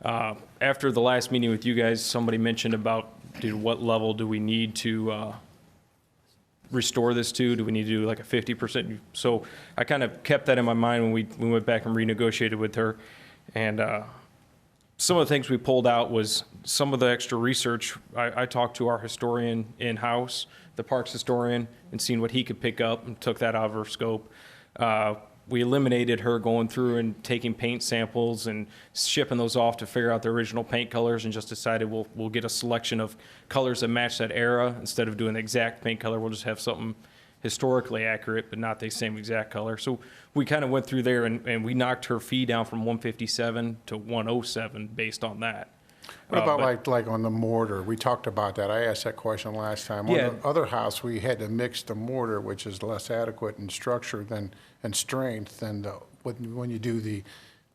After the last meeting with you guys, somebody mentioned about, what level do we need to restore this to? Do we need to do like a 50%? So I kind of kept that in my mind when we went back and renegotiated with her. And some of the things we pulled out was some of the extra research. I talked to our historian in-house, the parks historian, and seen what he could pick up and took that out of her scope. We eliminated her going through and taking paint samples and shipping those off to figure out the original paint colors, and just decided we'll get a selection of colors that match that era. Instead of doing the exact paint color, we'll just have something historically accurate, but not the same exact color. So we kind of went through there and we knocked her fee down from 157 to 107 based on that.
What about
but-
like on the mortar? We talked about that. I asked that question last time.
Yeah.
On the other house, we had to mix the mortar, which is less adequate in structure and strength than when you do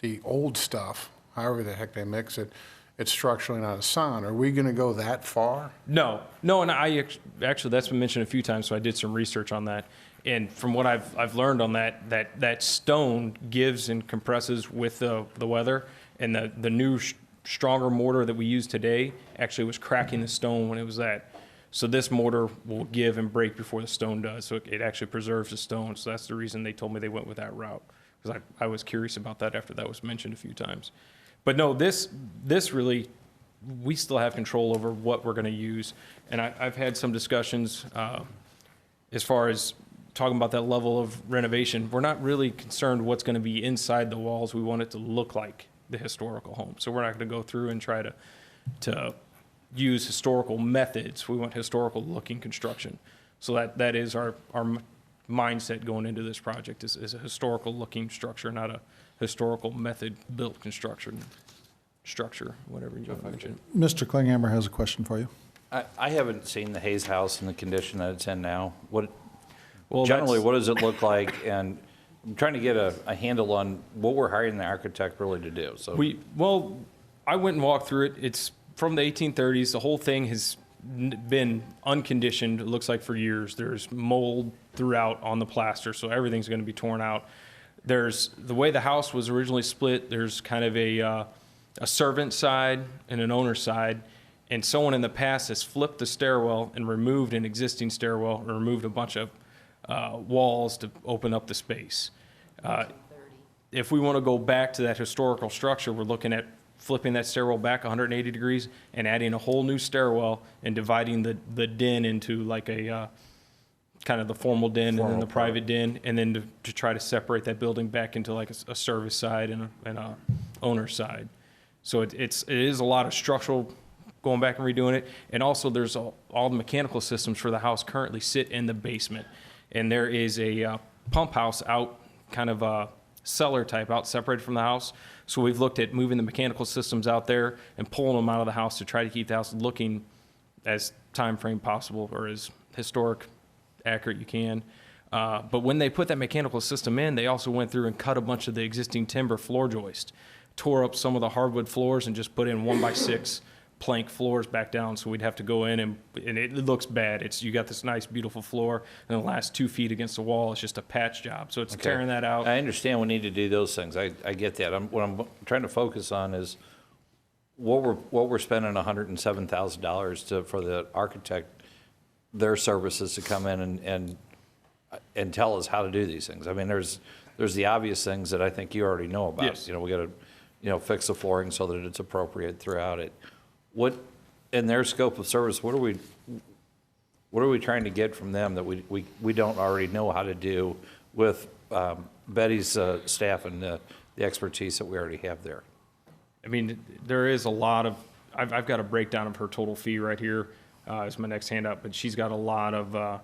the old stuff, however the heck they mix it. It's structurally not as sound. Are we going to go that far?
No, and actually that's been mentioned a few times, so I did some research on that. And from what I've learned on that stone gives and compresses with the weather, and the new stronger mortar that we use today actually was cracking the stone when it was that. So this mortar will give and break before the stone does, so it actually preserves the stone. So that's the reason they told me they went with that route, because I was curious about that after that was mentioned a few times. But no, this really, we still have control over what we're going to use. And I've had some discussions as far as talking about that level of renovation. We're not really concerned what's going to be inside the walls. We want it to look like the historical home. So we're not going to go through and try to use historical methods. We want historical looking construction. So that is our mindset going into this project is a historical looking structure, not a historical method built construction structure, whatever you want to mention.
Mr. Klinghammer has a question for you.
I haven't seen the Hayes house in the condition that it's in now.
Well,
Generally,
that's-
what does it look like? And I'm trying to get a handle on what we're hiring the architect really to do. So
I went and walked through it. It's from the 1830s. The whole thing has been unconditioned, it looks like, for years. There's mold throughout on the plaster, so everything's going to be torn out. There's the way the house was originally split. There's kind of a servant side and an owner side, and someone in the past has flipped the stairwell and removed an existing stairwell and removed a bunch of walls to open up the space. If we want to go back to that historical structure, we're looking at flipping that stairwell back 180 degrees and adding a whole new stairwell and dividing the den into like a kind of the formal den and then the private den, and then to try to separate that building back into like a service side and a owner side. So it is a lot of structural going back and redoing it. And also there's all the mechanical systems for the house currently sit in the basement. And there is a pump house out, kind of a cellar type out, separated from the house. So we've looked at moving the mechanical systems out there and pulling them out of the house to try to keep the house looking as time frame possible, or as historic accurate you can. But when they put that mechanical system in, they also went through and cut a bunch of the existing timber floor joist, tore up some of the hardwood floors and just put in 1x6 plank floors back down. So we'd have to go in and it looks bad. You got this nice beautiful floor, and the last 2 feet against the wall is just a patch job. So it's tearing that out.
I understand we need to do those things. I get that. What I'm trying to focus on is what we're spending $107,000 for the architect, their services to come in and tell us how to do these things. I mean, there's the obvious things that I think you already know about.
Yes.
We got to fix the flooring so that it's appropriate throughout it. What, in their scope of service, what are we trying to get from them that we don't already know how to do with Betty's staff and the expertise that we already have there?
I mean, there is a lot of, I've got a breakdown of her total fee right here as my next handout, but she's got a lot of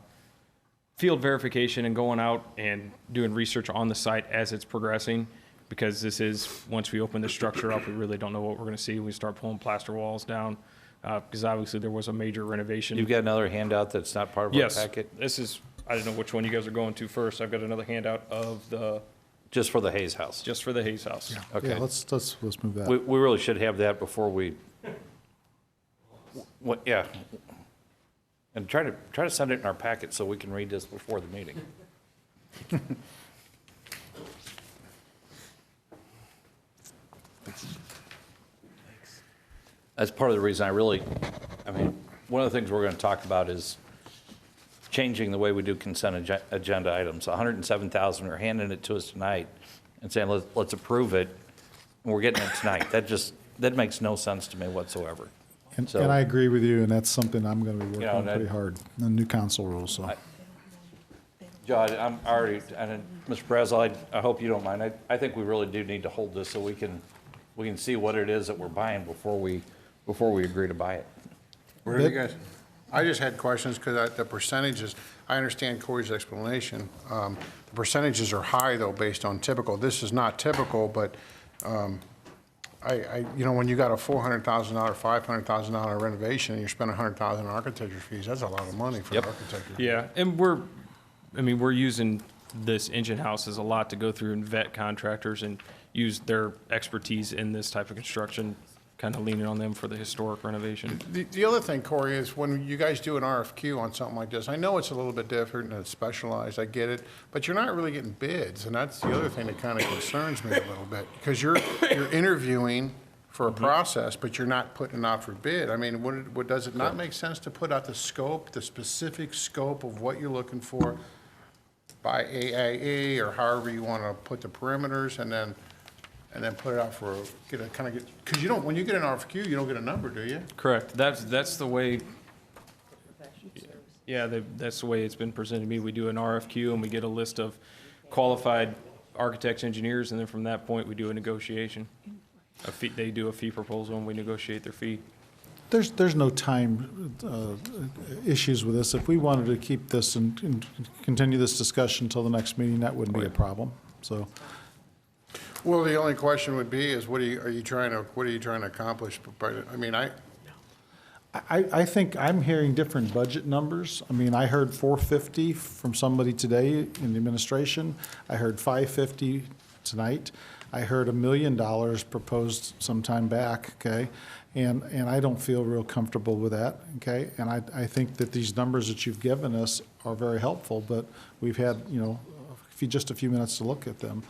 field verification and going out and doing research on the site as it's progressing, because this is, once we open the structure up, we really don't know what we're going to see. We start pulling plaster walls down, because obviously there was a major renovation.
You've got another handout that's not part of our packet?
This is, I don't know which one you guys are going to first. I've got another handout of the,
Just for the Hayes house?
just for the Hayes house.
Okay.
Yeah, let's move that.
We really should have that before we, yeah. And try to send it in our packet so we can read this before the meeting. That's part of the reason I mean, one of the things we're going to talk about is changing the way we do consent agenda items. 107,000, they're handing it to us tonight and saying, let's approve it, and we're getting it tonight. That just, that makes no sense to me whatsoever.
And
So-
I agree with you, and that's something I'm going to be
You
working
know,
on
that-
pretty hard, the new council rules, so.
Joe, I'm already, and Mr. Brazel, I hope you don't mind. I think we really do need to hold this so we can see what it is that we're buying before we agree to buy it.
What do you guys? I just had questions because the percentages, I understand Corey's explanation. The percentages are high though, based on typical. This is not typical, but you know, when you got a $400,000, $500,000 renovation and you're spending $100,000 in architecture fees, that's a lot of money for architecture.
Yeah, and we're using this engine houses a lot to go through and vet contractors and use their expertise in this type of construction, kind of leaning on them for the historic renovation.
The other thing, Corey, is when you guys do an RFQ on something like this, I know it's a little bit different and it's specialized, I get it, but you're not really getting bids, and that's the other thing that kind of concerns me a little bit, because you're interviewing for a process, but you're not putting it out for bid. I mean, does it not make sense to put out the scope, the specific scope of what you're looking for by AIA, or however you want to put the perimeters, and then put it out for, because you don't, when you get an RFQ, you don't get a number, do you?
Correct. That's the way. Yeah, that's the way it's been presented to me. We do an RFQ and we get a list of qualified architects, engineers, and then from that point, we do a negotiation. They do a fee proposal and we negotiate their fee.
There's no time issues with this. If we wanted to keep this and continue this discussion until the next meeting, that wouldn't be a problem, so.
Well, the only question would be is what are you trying to accomplish? I mean,
I think I'm hearing different budget numbers. I mean, I heard 450 from somebody today in the administration. I heard 550 tonight. I heard $1 million proposed sometime back, okay? And I don't feel real comfortable with that, okay? And I think that these numbers that you've given us are very helpful, but we've had, you know, just a few minutes to look at them.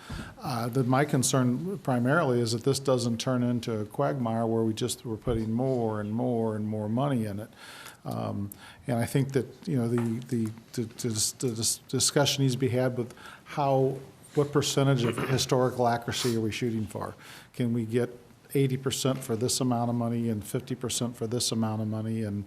My concern primarily is that this doesn't turn into a quagmire where we're putting more and more and more money in it. And I think that, you know, the discussion needs to be had with what percentage of historical accuracy are we shooting for? Can we get 80% for this amount of money and 50% for this amount of money, and,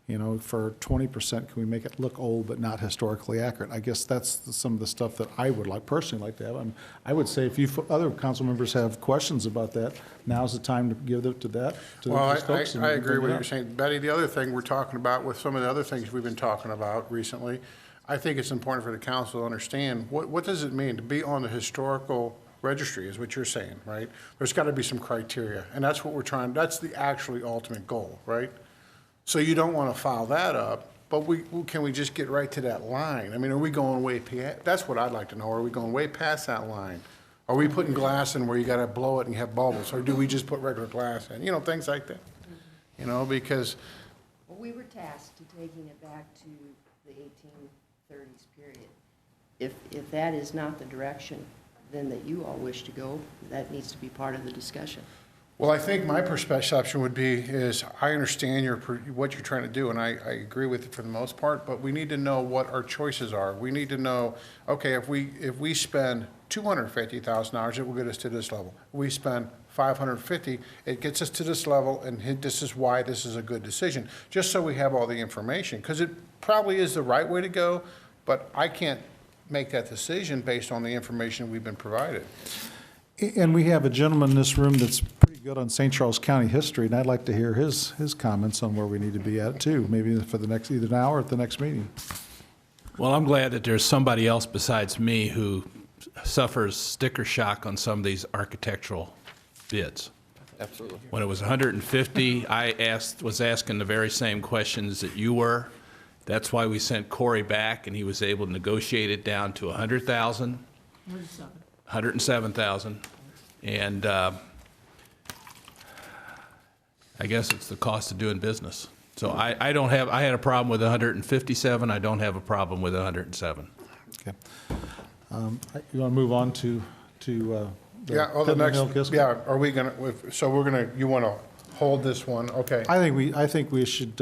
you know, for 20%, can we make it look old but not historically accurate? I guess that's some of the stuff that I would personally like to have. I would say if other council members have questions about that, now's the time to give it to that.
well, I agree with what you're saying. Betty, the other thing we're talking about with some of the other things we've been talking about recently, I think it's important for the council to understand what does it mean to be on the historical registry, is what you're saying, right? There's got to be some criteria, and that's what we're trying, that's the actually ultimate goal, right? So you don't want to file that up, but can we just get right to that line? I mean, are we going way past, that's what I'd like to know, are we going way past that line? Are we putting glass in where you got to blow it and you have bubbles, or do we just put regular glass in? You know, things like that, you know, because.
Well, we were tasked to taking it back to the 1830s period. If that is not the direction then that you all wish to go, that needs to be part of the discussion.
Well, I think my perception would be is I understand what you're trying to do, and I agree with it for the most part, but we need to know what our choices are. We need to know, okay, if we spend $250,000, it will get us to this level. We spend $550, it gets us to this level, and this is why this is a good decision, just so we have all the information, because it probably is the right way to go, but I can't make that decision based on the information we've been provided.
And we have a gentleman in this room that's pretty good on St. Charles County history, and I'd like to hear his comments on where we need to be at too, maybe for the next, either now or at the next meeting.
Well, I'm glad that there's somebody else besides me who suffers sticker shock on some of these architectural bids.
Absolutely.
When it was 150, I was asking the very same questions that you were. That's why we sent Corey back, and he was able to negotiate it down to 100,000. 107,000. And I guess it's the cost of doing business. So I had a problem with 157. I don't have a problem with 107.
Okay. You want to move on to the
The next,
Hill Kisco?
yeah, are we gonna, you want to hold this one, okay.
I think we should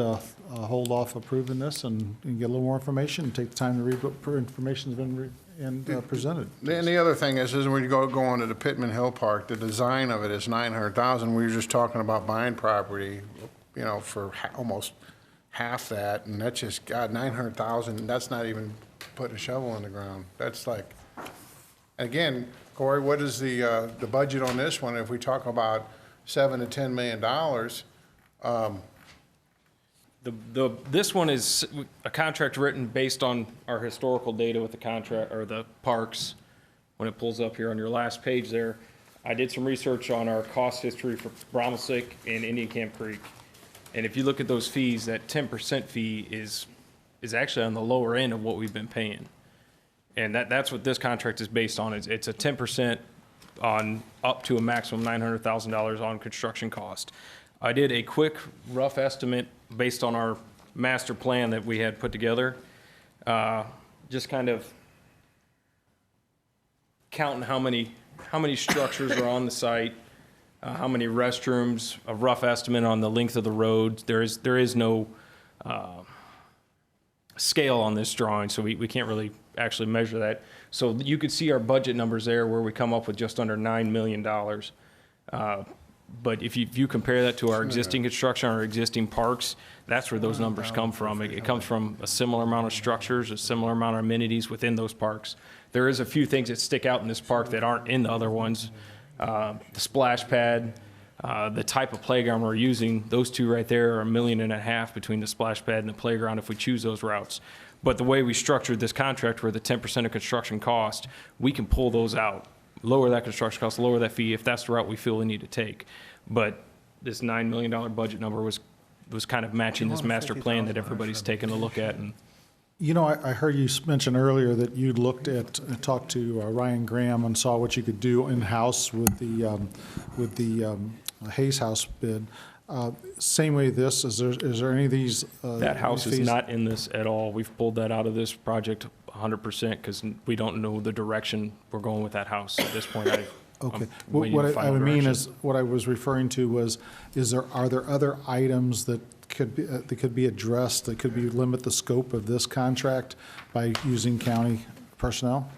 hold off approving this and get a little more information, and take the time to read what information's been and presented.
And the other thing is when you go on to the Pittman Hill Park, the design of it is $900,000. We were just talking about buying property, you know, for almost half that, and that's just, God, $900,000, that's not even putting a shovel in the ground. That's like, again, Corey, what is the budget on this one? If we talk about $7 to $10 million,
This one is a contract written based on our historical data with the contract, or the parks. When it pulls up here on your last page there, I did some research on our cost history for Bromlesick and Indian Camp Creek. And if you look at those fees, that 10% fee is actually on the lower end of what we've been paying. And that's what this contract is based on. It's a 10% on up to a maximum $900,000 on construction cost. I did a quick rough estimate based on our master plan that we had put together. Just kind of counting how many structures are on the site, how many restrooms, a rough estimate on the length of the road. There is no scale on this drawing, so we can't really actually measure that. So you could see our budget numbers there where we come up with just under $9 million. But if you compare that to our existing construction, our existing parks, that's where those numbers come from. It comes from a similar amount of structures, a similar amount of amenities within those parks. There is a few things that stick out in this park that aren't in the other ones. The splash pad, the type of playground we're using, those two right there are $1.5 million between the splash pad and the playground if we choose those routes. But the way we structured this contract where the 10% of construction cost, we can pull those out, lower that construction cost, lower that fee if that's the route we feel we need to take. But this $9 million budget number was kind of matching this master plan that everybody's taken a look at. And
You know, I heard you mention earlier that you talked to Ryan Graham and saw what you could do in-house with the Hayes House bid. Same way this, is there any of these?
that house is
fees?
not in this at all. We've pulled that out of this project 100% because we don't know the direction we're going with that house at this point.
Okay.
I'm waiting
What
for
I
final
mean
direction.
is, what I was referring to was, are there other items that could be addressed, that could limit the scope of this contract by using county personnel?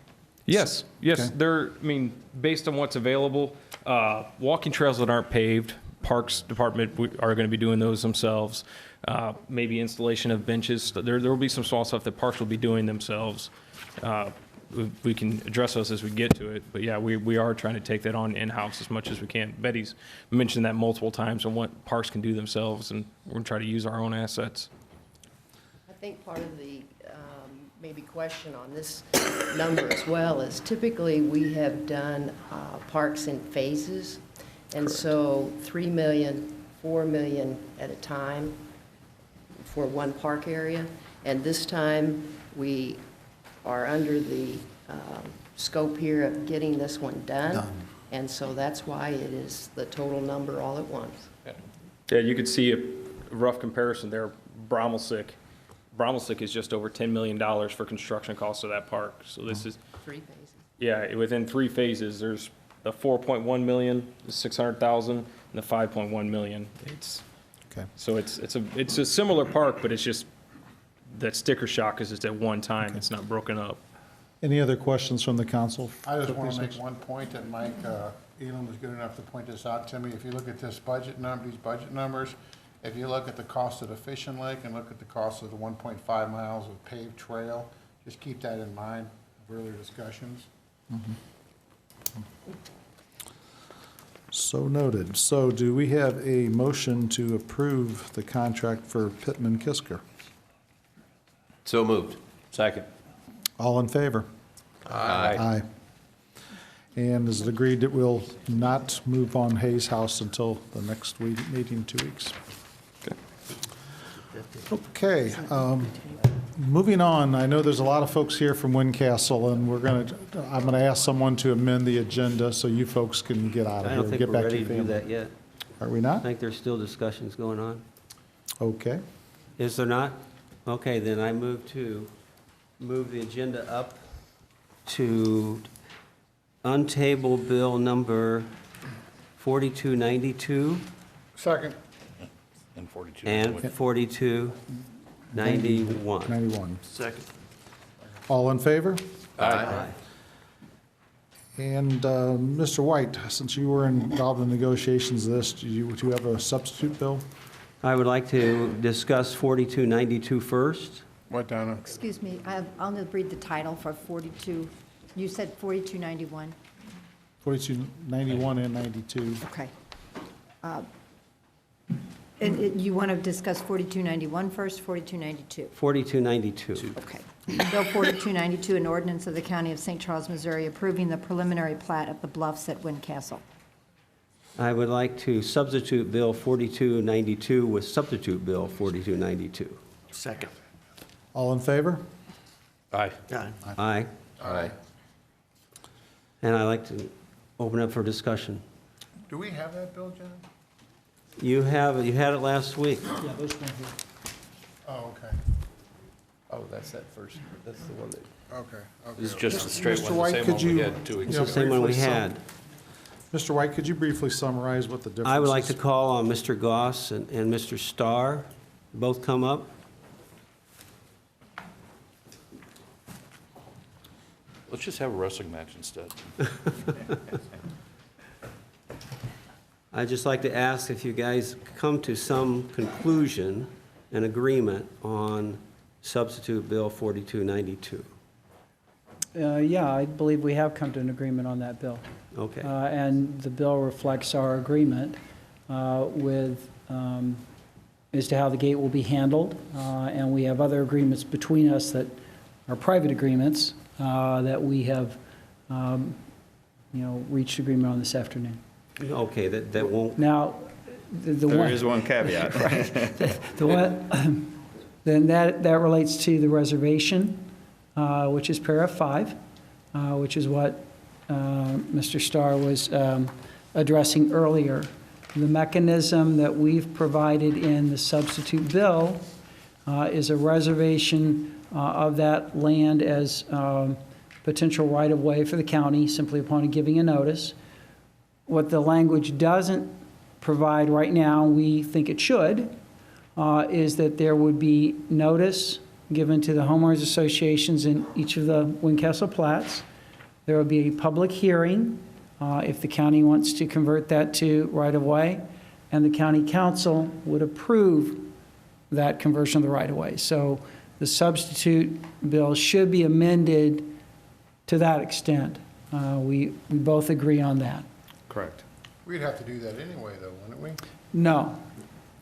Yes,
Okay.
based on what's available, walking trails that aren't paved, Parks Department are going to be doing those themselves. Maybe installation of benches. There will be some small stuff that Parks will be doing themselves. We can address those as we get to it. But yeah, we are trying to take that on in-house as much as we can. Betty's mentioned that multiple times on what Parks can do themselves, and we're going to try to use our own assets.
I think part of the maybe question on this number as well is typically we have done parks in phases. And so 3 million, 4 million at a time for one park area. And this time we are under the scope here of getting this one done. And so that's why it is the total number all at once.
Yeah, you could see a rough comparison there. Bromlesick is just over $10 million for construction costs of that park. So this is,
3 phases.
yeah, within 3 phases, there's the 4.1 million, the 600,000, and the 5.1 million.
Okay.
So it's a similar park, but it's just that sticker shock is just at one time. It's not broken up.
Any other questions from the council?
I just want to make one point that Mike Elam was good enough to point this out to me. If you look at this budget these budget numbers, if you look at the cost of the fishing lake and look at the cost of the 1.5 miles of paved trail, just keep that in mind of earlier discussions.
So noted. So do we have a motion to approve the contract for Pittman Kisker?
So moved.
Second.
All in favor? Aye. And is it agreed that we'll not move on Hayes House until the next meeting in 2 weeks? Okay, moving on, I know there's a lot of folks here from Wincastle, and I'm gonna ask someone to amend the agenda so you folks can get out of
I
here
don't
and
think
get
we're
back to
ready
your
to do
family.
that yet.
Are we
I
not?
think there's still discussions going on.
Okay.
Is there not? Okay, then I move the agenda up to untable bill number 4292
Second.
And 42.
and 4291.
91.
Second.
All in favor?
Aye.
And Mr. White, since you were involved in negotiations of this, do you have a substitute bill?
I would like to discuss 4292 first.
What, Donna?
Excuse me, I'll read the title for 42, you said 4291?
4291 and 92.
Okay. And you want to discuss 4291 first, 4292?
4292.
Okay. Bill 4292, an ordinance of the County of St. Charles, Missouri, approving the preliminary plat of the Bluffs at Windcastle.
I would like to substitute Bill 4292 with substitute Bill 4292.
Second.
All in favor?
Aye.
Aye.
Aye.
And I'd like to open up for discussion.
Do we have that bill, John?
You had it last week.
Yeah, those one here.
Oh, okay.
Oh, that's that first, that's the one that.
Okay.
This is just the straight
Mr.
one,
White,
the same
could
one we
you-
had 2 weeks
It's
ago.
the same one we
briefly
had.
Mr. White, could you briefly summarize what the difference is?
I would like to call on Mr. Goss and Mr. Starr. Both come up.
Let's just have a wrestling match instead.
I'd just like to ask if you guys come to some conclusion and agreement on substitute Bill 4292.
Yeah, I believe we have come to an agreement on that bill.
Okay.
And the bill reflects our agreement with, as to how the gate will be handled. And we have other agreements between us that are private agreements that we have, reached agreement on this afternoon.
Okay, that won't,
Now, the
There
one.
is one caveat.
The one, then that relates to the reservation, which is paragraph 5, which is what Mr. Starr was addressing earlier. The mechanism that we've provided in the substitute bill is a reservation of that land as potential right-of-way for the county simply upon giving a notice. What the language doesn't provide right now, we think it should, is that there would be notice given to the homeowners associations in each of the Windcastle plats. There will be a public hearing if the county wants to convert that to right-of-way, and the county council would approve that conversion of the right-of-way. So the substitute bill should be amended to that extent. We both agree on that.
Correct.
We'd have to do that anyway, though, wouldn't we?
No,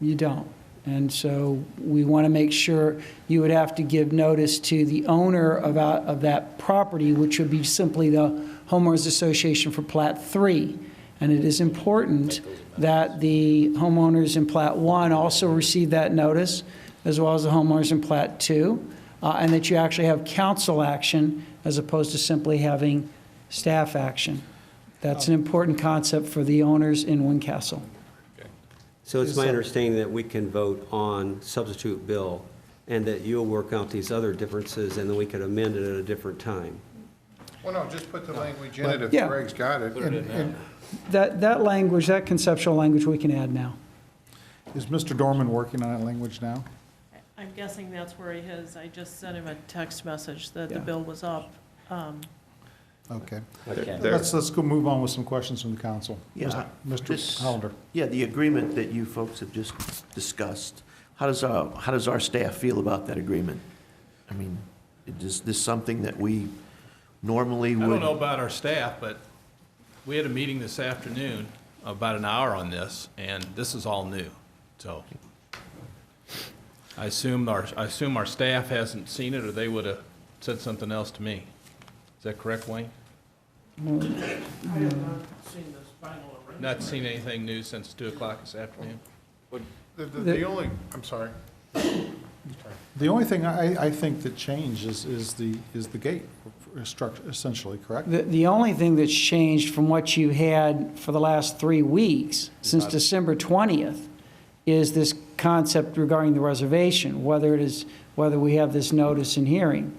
you don't. And so we want to make sure you would have to give notice to the owner of that property, which would be simply the homeowners association for Plat 3. And it is important that the homeowners in Plat 1 also receive that notice, as well as the homeowners in Plat 2, and that you actually have council action as opposed to simply having staff action. That's an important concept for the owners in Windcastle.
so it's my understanding that we can vote on substitute bill and that you'll work out these other differences and then we could amend it at a different time.
Well, no, just put the language in it if
Yeah.
Greg's got it. And
That language, that conceptual language, we can add now.
Is Mr. Dorman working on that language now?
I'm guessing that's where he is. I just sent him a text message that the
Yeah.
bill was up.
Okay.
Okay.
Let's go move on with some questions from the council.
Yeah,
Mr.
this-
Hollander.
Yeah, the agreement that you folks have just discussed, how does our staff feel about that agreement? I mean, is this something that we normally
I
would?
don't know about our staff, but we had a meeting this afternoon, about an hour on this, and this is all new. So I assume our staff hasn't seen it, or they would have said something else to me. Is that correct, Wayne?
I have not seen this final arrangement.
Not seen anything new since 2 o'clock this afternoon?
the only, I'm sorry.
The only thing I think that changed is the gate structure, essentially, correct?
The only thing that's changed from what you had for the last 3 weeks, since December 20th, is this concept regarding the reservation, whether we have this notice and hearing.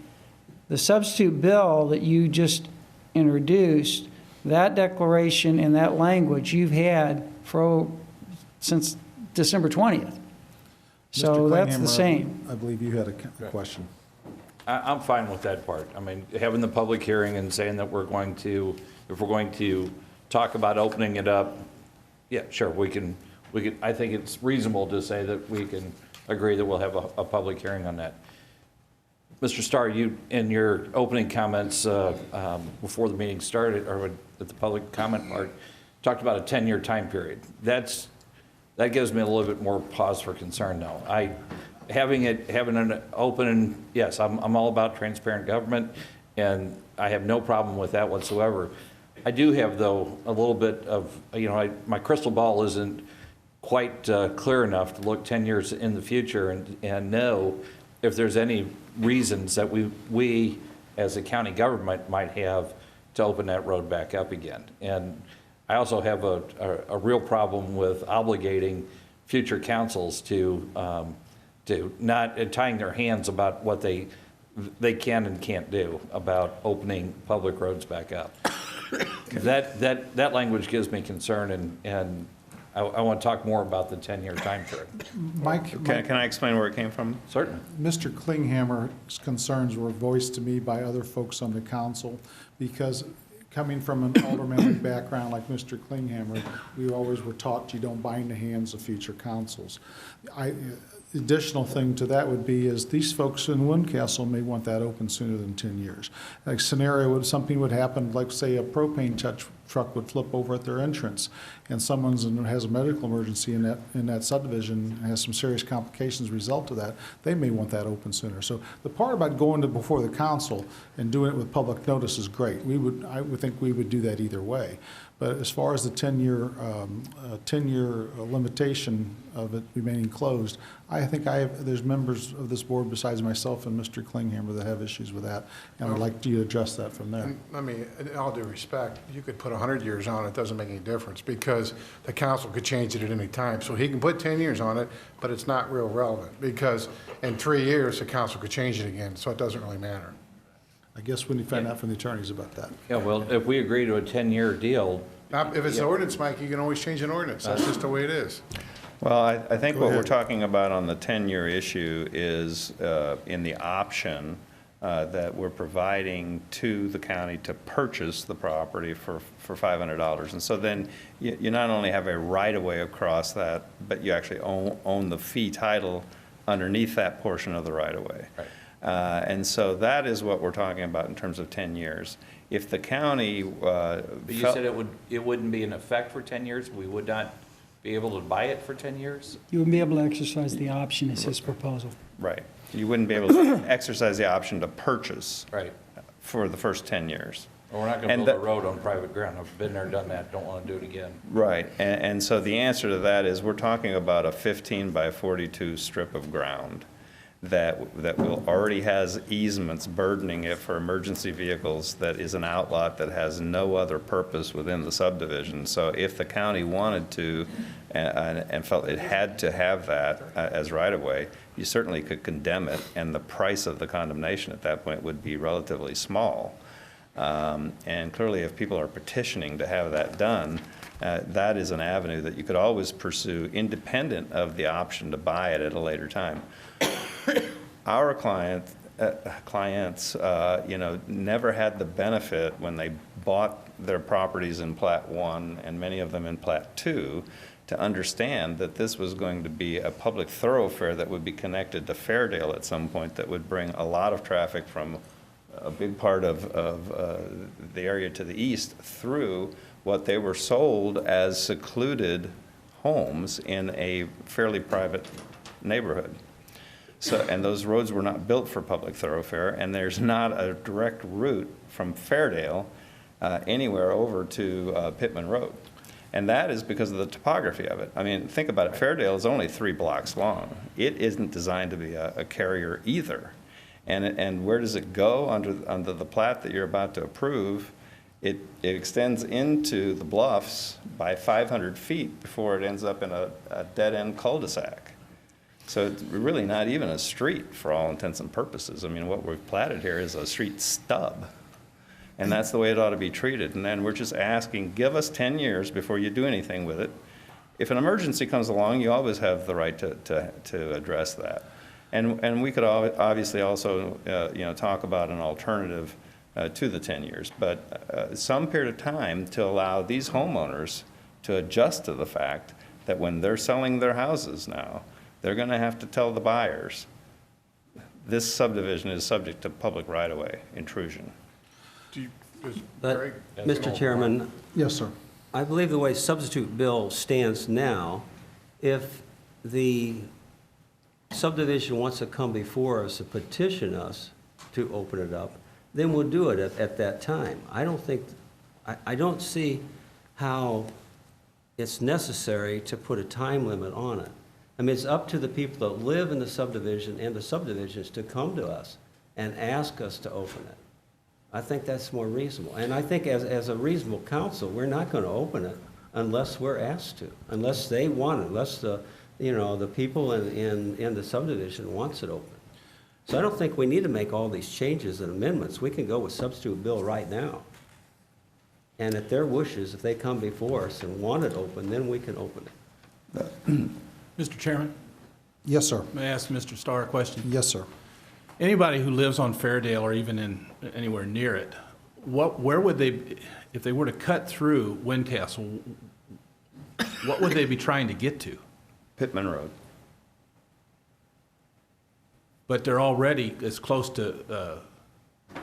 The substitute bill that you just introduced, that declaration and that language you've had since December 20th. So
Mr.
that's
Klinghammer,
the same.
I believe you had a question.
I'm fine with that part. I mean, having the public hearing and saying that we're going to, if we're going to talk about opening it up, yeah, sure, we can, I think it's reasonable to say that we can agree that we'll have a public hearing on that. Mr. Starr, you, in your opening comments before the meeting started, or at the public comment part, talked about a 10-year time period. That gives me a little bit more pause for concern now. Having an open, yes, I'm all about transparent government, and I have no problem with that whatsoever. I do have, though, a little bit of, my crystal ball isn't quite clear enough to look 10 years in the future and know if there's any reasons that we as a county government might have to open that road back up again. And I also have a real problem with obligating future councils to not tying their hands about what they can and can't do about opening public roads back up. That language gives me concern, and I want to talk more about the 10-year time period.
Mike,
Can I explain where it came from?
Certainly.
Mr. Klinghammer's concerns were voiced to me by other folks on the council, because coming from an aldermanly background like Mr. Klinghammer, we always were taught you don't bind the hands of future councils. The additional thing to that would be is these folks in Windcastle may want that open sooner than 10 years. Like scenario would, something would happen, like say a propane truck would flip over at their entrance, and someone's has a medical emergency in that subdivision and has some serious complications result of that, they may want that open sooner. So the part about going to before the council and doing it with public notice is great. I would think we would do that either way. But as far as the 10-year limitation of it remaining closed, I think there's members of this board besides myself and Mr. Klinghammer that have issues with that, and I'd like you to address that from there.
I mean, in all due respect, you could put 100 years on it, doesn't make any difference, because the council could change it at any time. So he can put 10 years on it, but it's not real relevant, because in 3 years, the council could change it again, so it doesn't really matter.
I guess when you find out from the attorneys about that.
Yeah, well, if we agree to a 10-year deal.
Now, if it's an ordinance, Mike, you can always change an ordinance. That's just the way it is.
Well, I think
Go
what
ahead.
we're talking about on the 10-year issue is in the option that we're providing to the county to purchase the property for $500. And so then you not only have a right-of-way across that, but you actually own the fee title underneath that portion of the right-of-way.
Right.
And so that is what we're talking about in terms of 10 years. If the county
But you said it wouldn't be in effect for 10 years? We would not be able to buy it for 10 years?
You would be able to exercise the option, is his proposal.
Right. You wouldn't be able to exercise the option to purchase
Right.
for the first 10 years.
Well, we're not going to build a road on private ground. I've been there, done that, don't want to do it again.
Right. And so the answer to that is we're talking about a 15 by 42 strip of ground that will already has easements burdening it for emergency vehicles, that is an outlot that has no other purpose within the subdivision. So if the county wanted to and felt it had to have that as right-of-way, you certainly could condemn it, and the price of the condemnation at that point would be relatively small. And clearly, if people are petitioning to have that done, that is an avenue that you could always pursue independent of the option to buy it at a later time. Our clients, never had the benefit when they bought their properties in Plat 1 and many of them in Plat 2 to understand that this was going to be a public thoroughfare that would be connected to Fairdale at some point, that would bring a lot of traffic from a big part of the area to the east through what they were sold as secluded homes in a fairly private neighborhood. So, and those roads were not built for public thoroughfare, and there's not a direct route from Fairdale anywhere over to Pittman Road. And that is because of the topography of it. I mean, think about it. Fairdale is only 3 blocks long. It isn't designed to be a carrier either. And where does it go under the plat that you're about to approve? It extends into the bluffs by 500 feet before it ends up in a dead-end cul-de-sac. So it's really not even a street for all intents and purposes. I mean, what we've platted here is a street stub. And that's the way it ought to be treated. And then we're just asking, give us 10 years before you do anything with it. If an emergency comes along, you always have the right to address that. And we could obviously also, talk about an alternative to the 10 years, but some period of time to allow these homeowners to adjust to the fact that when they're selling their houses now, they're going to have to tell the buyers, this subdivision is subject to public right-of-way intrusion.
But, Mr. Chairman,
Yes, sir.
I believe the way substitute bill stands now, if the subdivision wants to come before us and petition us to open it up, then we'll do it at that time. I don't see how it's necessary to put a time limit on it. I mean, it's up to the people that live in the subdivision and the subdivisions to come to us and ask us to open it. I think that's more reasonable. And I think as a reasonable council, we're not going to open it unless we're asked to, unless they want it, unless the people in the subdivision wants it open. So I don't think we need to make all these changes and amendments. We can go with substitute bill right now. And at their wishes, if they come before us and want it open, then we can open it.
Mr. Chairman,
Yes, sir.
may I ask Mr. Starr a question?
Yes, sir.
Anybody who lives on Fairdale or even anywhere near it, where would they, if they were to cut through Windcastle, what would they be trying to get to?
Pittman Road.
But they're already as close to,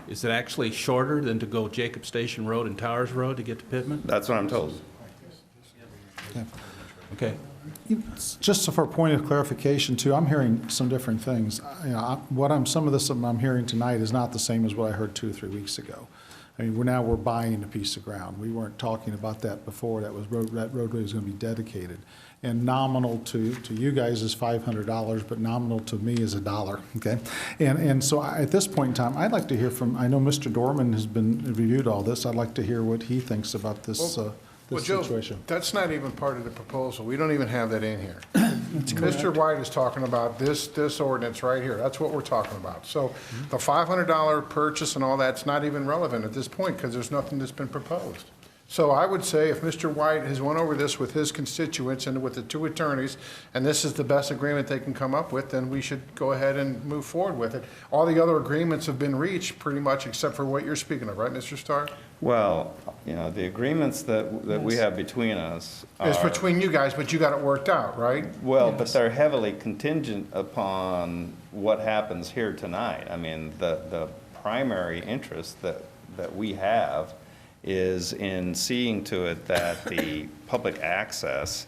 is it actually shorter than to go Jacob Station Road and Towers Road to get to Pittman?
That's what I'm told.
Okay.
Just for a point of clarification too, I'm hearing some different things. Some of this I'm hearing tonight is not the same as what I heard 2 or 3 weeks ago. I mean, we're buying a piece of ground. We weren't talking about that before. That roadway was going to be dedicated. And nominal to you guys is $500, but nominal to me is $1, okay? And so at this point in time, I'd like to hear from, I know Mr. Dorman has reviewed all this. I'd like to hear what he thinks about this
Well, Joe,
situation.
that's not even part of the proposal. We don't even have that in here. Mr. White is talking about this ordinance right here. That's what we're talking about. So the $500 purchase and all that's not even relevant at this point because there's nothing that's been proposed. So I would say if Mr. White has went over this with his constituents and with the 2 attorneys, and this is the best agreement they can come up with, then we should go ahead and move forward with it. All the other agreements have been reached pretty much except for what you're speaking of, right, Mr. Starr?
Well, the agreements that we have between us
It's
are,
between you guys, but you got it worked out, right?
well, but they're heavily contingent upon what happens here tonight. I mean, the primary interest that we have is in seeing to it that the public access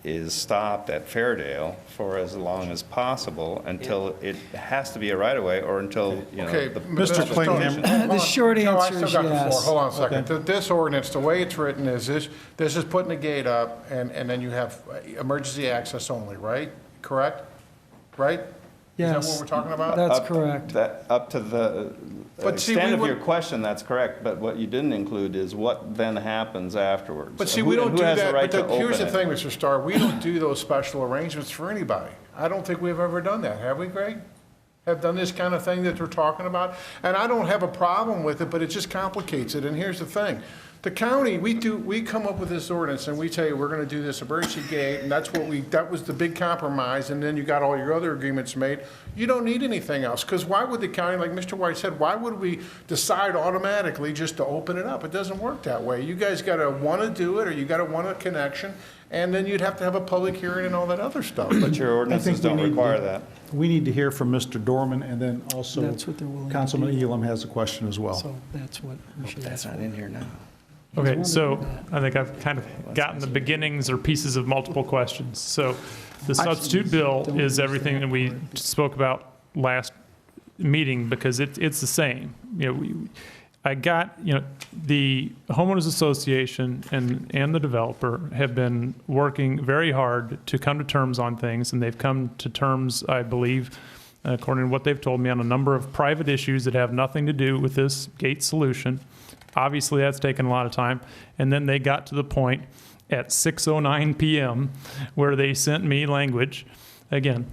is stopped at Fairdale for as long as possible until it has to be a right-of-way or until,
Okay,
the
Mr.
public
Clingham.
solution.
The short
No, I
answer
still
is
got the floor.
yes.
Hold on a second. This ordinance, the way it's written is this is putting the gate up, and then you have emergency access only, right? Correct? Right? Is that
Yes.
what we're talking about?
That's correct.
Up to the
But see,
extent
we
of your
would-
question, that's correct, but what you didn't include is what then happens afterwards.
But see, we don't do
Who has
that,
the right
but
to
here's the
open it?
thing, Mr. Starr, we don't do those special arrangements for anybody. I don't think we've ever done that, have we, Greg? Have done this kind of thing that we're talking about? And I don't have a problem with it, but it just complicates it, and here's the thing. The county, we come up with this ordinance and we tell you, we're gonna do this emergency gate, and that was the big compromise, and then you got all your other agreements made. You don't need anything else, because why would the county, like Mr. White said, why would we decide automatically just to open it up? It doesn't work that way. You guys gotta wanna do it, or you gotta want a connection, and then you'd have to have a public hearing and all that other stuff.
But your ordinances don't require that.
We need to hear from Mr. Dorman, and then also
That's what they're willing to
Councilman
do.
Elam has a question as well.
So that's what we should ask for.
in here now.
Okay, so I think I've kind of gotten the beginnings or pieces of multiple questions. So the substitute bill is everything that we spoke about last meeting because it's the same. I got, the homeowners association and the developer have been working very hard to come to terms on things, and they've come to terms, I believe, according to what they've told me, on a number of private issues that have nothing to do with this gate solution. Obviously, that's taken a lot of time. And then they got to the point at 6:09 p.m. where they sent me language again,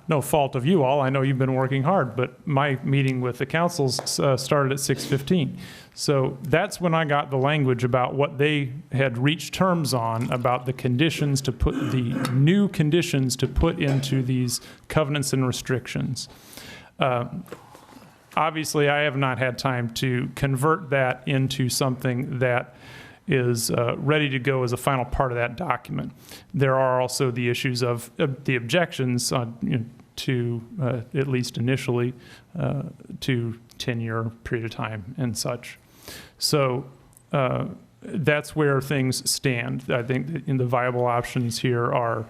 no fault of you all, I know you've been working hard, but my meeting with the councils started at 6:15. So that's when I got the language about what they had reached terms on, about the conditions to put, the new conditions to put into these covenants and restrictions. Obviously, I have not had time to convert that into something that is ready to go as a final part of that document. There are also the issues of the objections to, at least initially, to 10-year period of time and such. So that's where things stand. I think that in the viable options here are,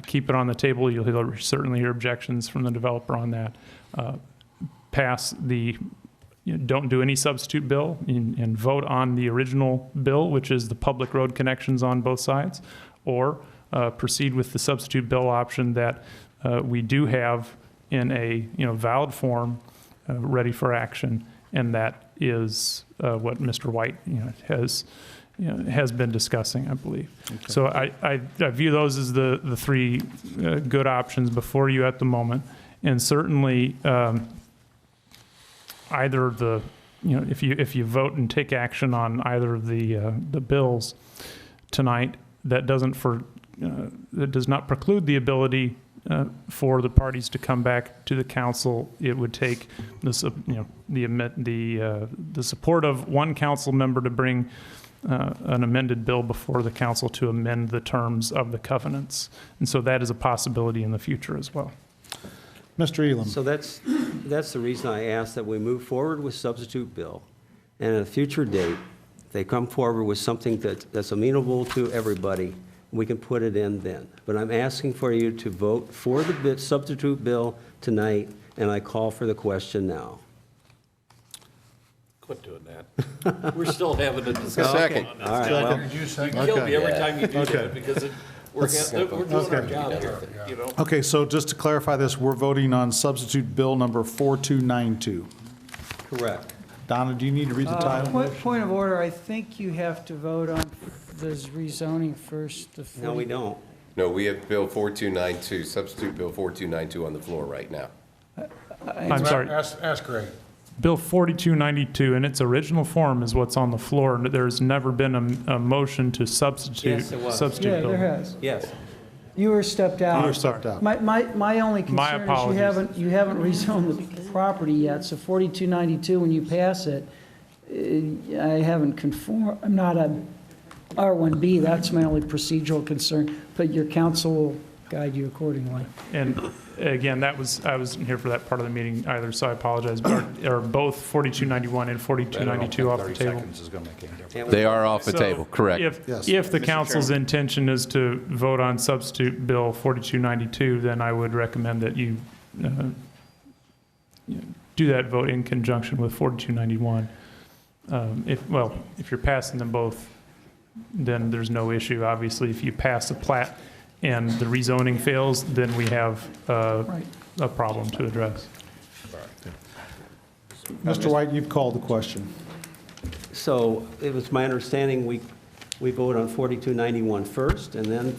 keep it on the table. You'll certainly hear objections from the developer on that. Pass the, don't do any substitute bill and vote on the original bill, which is the public road connections on both sides, or proceed with the substitute bill option that we do have in a valid form, ready for action, and that is what Mr. White has been discussing, I believe. Okay. So I view those as the three good options before you at the moment, and certainly either the if you vote and take action on either of the bills tonight, that does not preclude the ability for the parties to come back to the council. It would take the support of one council member to bring an amended bill before the council to amend the terms of the covenants, and so that is a possibility in the future as well.
Mr. Elam.
So that's the reason I asked that we move forward with substitute bill, and at a future date, if they come forward with something that's amenable to everybody, we can put it in then. But I'm asking for you to vote for the substitute bill tonight, and I call for the question now.
Quit doing that. We're still having a discussion.
Second.
On this.
All right, well,
You kill me every time you do that, because we're doing our job here,
Okay, so just to clarify this, we're voting on substitute bill number 4292.
correct.
Donna, do you need to read the title?
Point of order, I think you have to vote on the rezoning first.
No, we don't.
No, we have Bill 4292, substitute Bill 4292 on the floor right now.
I'm sorry.
Ask Greg.
Bill 4292 in its original form is what's on the floor, and there's never been a motion to substitute.
Yes, it was.
Substitute
Yeah,
bill.
there has.
Yes.
You were stepped out.
You were stepped out.
My only
My
concern is
apologies.
you haven't rezoned the property yet, so 4292, when you pass it, I haven't conformed, I'm not a R1B, that's my only procedural concern, but your council will guide you accordingly.
And again, I wasn't here for that part of the meeting either, so I apologize. But are both 4291 and 4292 off the table?
They are off the
So
table, correct.
If the council's intention is to vote on substitute bill 4292, then I would recommend that you do that vote in conjunction with 4291. If you're passing them both, then there's no issue. Obviously, if you pass a plat and the rezoning fails, then we have a problem to address.
Mr. White, you've called the question.
So it was my understanding we vote on 4291 first, and then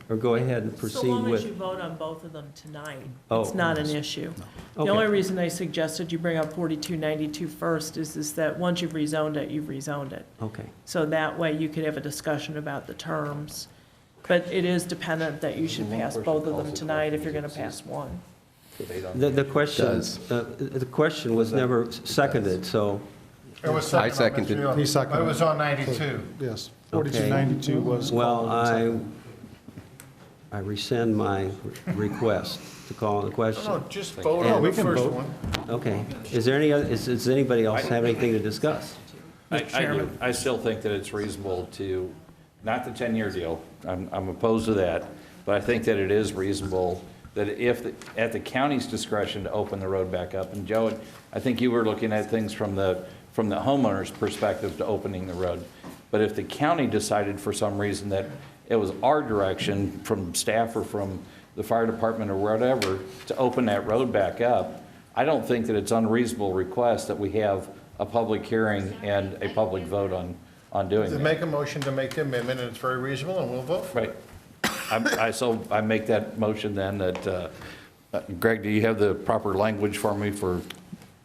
or go ahead and
So
proceed
long as you
with.
vote on both of them tonight,
Oh,
it's not an issue. The
Okay.
only reason I suggested you bring up 4292 first is that once you've rezoned it, you've rezoned it.
Okay.
So that way you could have a discussion about the terms. But it is dependent that you should pass both of them tonight if you're going to pass one.
The question was never seconded, so.
It was
I seconded.
He seconded.
It was on 92.
Yes, 4292 was
Well,
called.
I rescind my request to call on the question.
No, just vote
Yeah,
on
we
the
can
first
vote.
one.
Okay. Is there any other, does anybody else have anything to discuss?
I still think that it's reasonable to, not the 10-year deal, I'm opposed to that, but I think that it is reasonable that if, at the county's discretion to open the road back up, and Joe, I think you were looking at things from the homeowner's perspective to opening the road. But if the county decided for some reason that it was our direction from staff or from the fire department or whatever to open that road back up, I don't think that it's unreasonable request that we have a public hearing and a public vote on doing
To
that.
make a motion to make the amendment, and it's very reasonable, and we'll vote for it.
Right. I make that motion then that, Greg, do you have the proper language for me for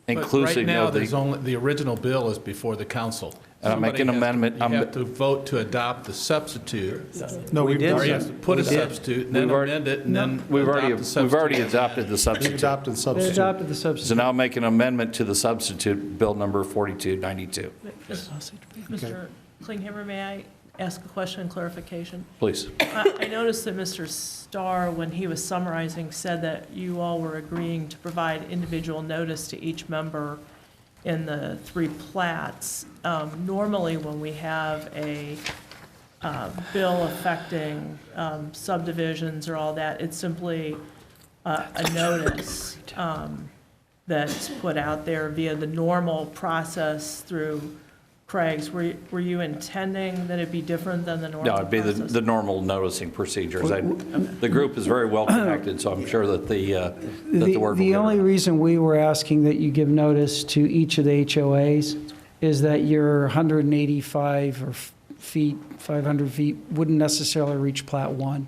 But
inclusive
right now,
of
there's
the?
only, the original bill is before the council.
And I'm making an amendment.
You have to vote to adopt the substitute.
No,
We
we've
did.
Or you
done,
have to put a substitute, and then
We've already-
amend it, and then
We've already
adopt the substitute.
adopted the
we
substitute.
adopted the
They
substitute.
adopted the
So
substitute.
now I'll make an amendment to the substitute, bill number 4292.
Mr. Klinghammer, may I ask a question and clarification?
Please.
I noticed that Mr. Starr, when he was summarizing, said that you all were agreeing to provide individual notice to each member in the 3 plats. Normally, when we have a bill affecting subdivisions or all that, it's simply a notice that's put out there via the normal process through Craig's. Were you intending that it be different than the normal
No, it'd be
process?
the normal noticing procedures. The group is very well connected, so I'm sure that the word will
The
be
only
around.
reason we were asking that you give notice to each of the HOAs is that your 185 or feet, 500 feet wouldn't necessarily reach Plat 1.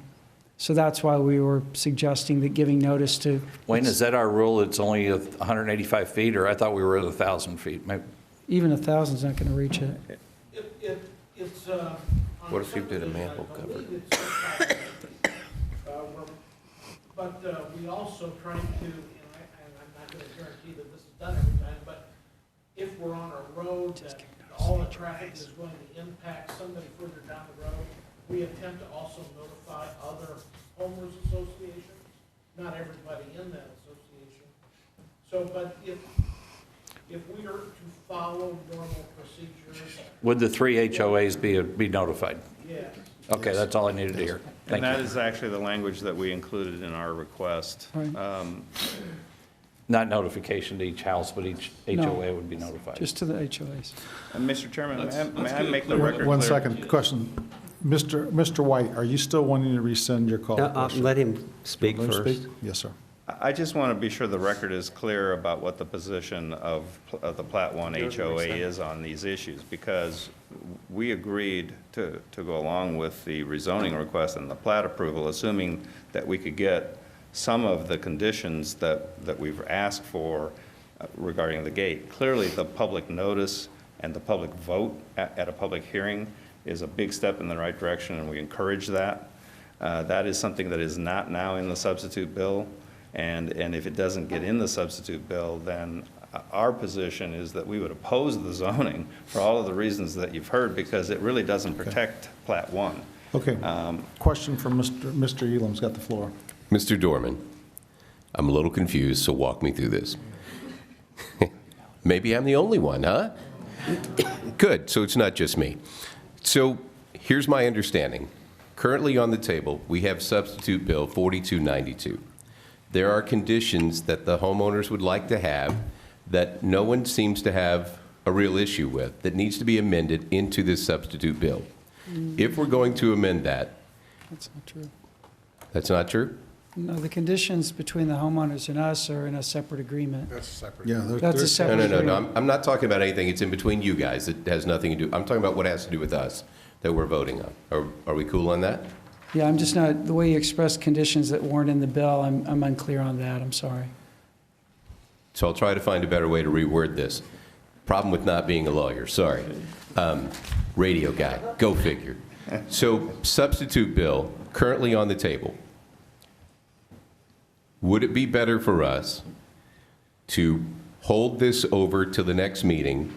So that's why we were suggesting that giving notice to,
Wayne, is that our rule? It's only 185 feet, or I thought we were at 1,000 feet?
even 1,000's not going to reach it.
What if you did a manhole cover?
But we also trying to, and I'm not going to guarantee that this is done every time, but if we're on a road that all the traffic is going to impact somebody further down the road, we attempt to also notify other homeowners associations, not everybody in that association. So, but if we are to follow normal procedures,
Would the 3 HOAs be notified?
yes.
Okay, that's all I needed to hear. Thank
And that
you.
is actually the language that we included in our request.
Right.
Not notification to each house, but each
No.
HOA would be notified.
Just to the HOAs.
And Mr. Chairman, may I make the record clear?
One second, question. Mr. White, are you still wanting to rescind your call? to question?
Let him speak
Let him
first.
speak? Yes, sir.
I just want to be sure the record is clear about what the position of the Plat 1 HOA is on these issues, because we agreed to go along with the rezoning request and the plat approval, assuming that we could get some of the conditions that we've asked for regarding the gate. Clearly, the public notice and the public vote at a public hearing is a big step in the right direction, and we encourage that. That is something that is not now in the substitute bill. And if it doesn't get in the substitute bill, then our position is that we would oppose the zoning for all of the reasons that you've heard, because it really doesn't protect Plat 1.
Okay. Question from Mr. Elam's got the floor.
Mr. Dorman, I'm a little confused, so walk me through this. Maybe I'm the only one, huh? Good, so it's not just me. So here's my understanding. Currently on the table, we have substitute bill 4292. There are conditions that the homeowners would like to have that no one seems to have a real issue with, that needs to be amended into this substitute bill. If we're going to amend that,
That's not true.
that's not true?
No, the conditions between the homeowners and us are in a separate agreement.
That's separate.
Yeah,
That's a
No,
separate
no, no,
agreement.
I'm not talking about anything, it's in between you guys, it has nothing to do, I'm talking about what has to do with us, that we're voting on. Are we cool on that?
Yeah, I'm just not, the way you expressed conditions that weren't in the bill, I'm unclear on that, I'm sorry.
So I'll try to find a better way to reword this. Problem with not being a lawyer, sorry. Radio guy, go figure. So substitute bill, currently on the table. Would it be better for us to hold this over to the next meeting,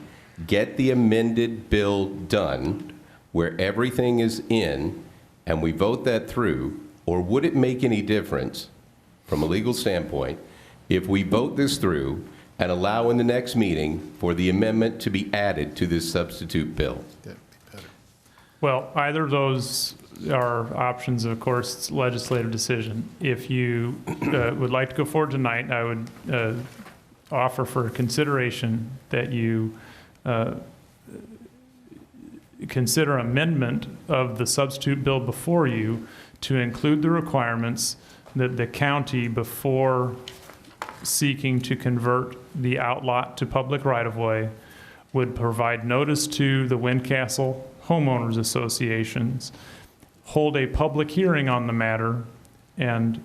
get the amended bill done, where everything is in, and we vote that through, or would it make any difference, from a legal standpoint, if we vote this through and allow in the next meeting for the amendment to be added to this substitute bill?
Well, either of those are options, of course, it's legislative decision. If you would like to go forward tonight, I would offer for consideration that you consider amendment of the substitute bill before you to include the requirements that the county, before seeking to convert the outlot to public right-of-way, would provide notice to the Windcastle homeowners associations hold a public hearing on the matter, and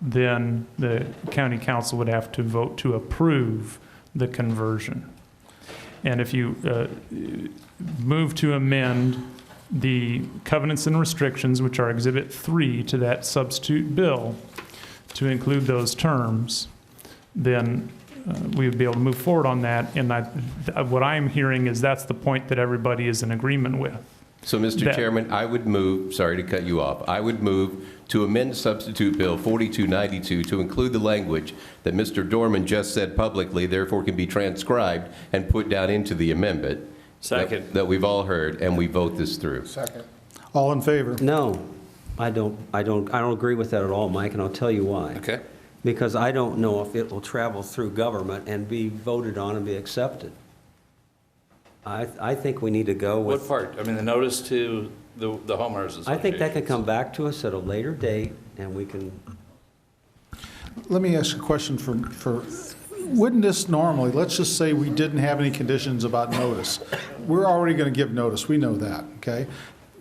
then the county council would have to vote to approve the conversion. And if you move to amend the covenants and restrictions, which are Exhibit 3 to that substitute bill, to include those terms, then we would be able to move forward on that. And what I'm hearing is that's the point that everybody is in agreement with.
So, Mr. Chairman, I would move, sorry to cut you off, I would move to amend substitute bill 4292 to include the language that Mr. Dorman just said publicly, therefore can be transcribed and put down into the amendment.
Second.
That we've all heard, and we vote this through.
Second.
All in favor?
No, I don't agree with that at all, Mike, and I'll tell you why.
Okay.
Because I don't know if it will travel through government and be voted on and be accepted. I think we need to go with.
What part? I mean, the notice to the homeowners association.
I think that can come back to us at a later date, and we can.
Let me ask a question for, wouldn't this normally, let's just say we didn't have any conditions about notice. We're already going to give notice, we know that, okay?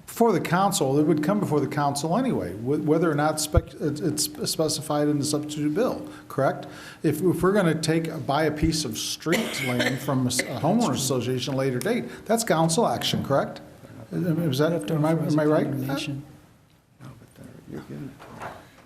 Before the council, it would come before the council anyway, whether or not it's specified in the substitute bill, correct? If we're going to buy a piece of street land from a homeowners association at a later date, that's council action, correct? Is that, am I right?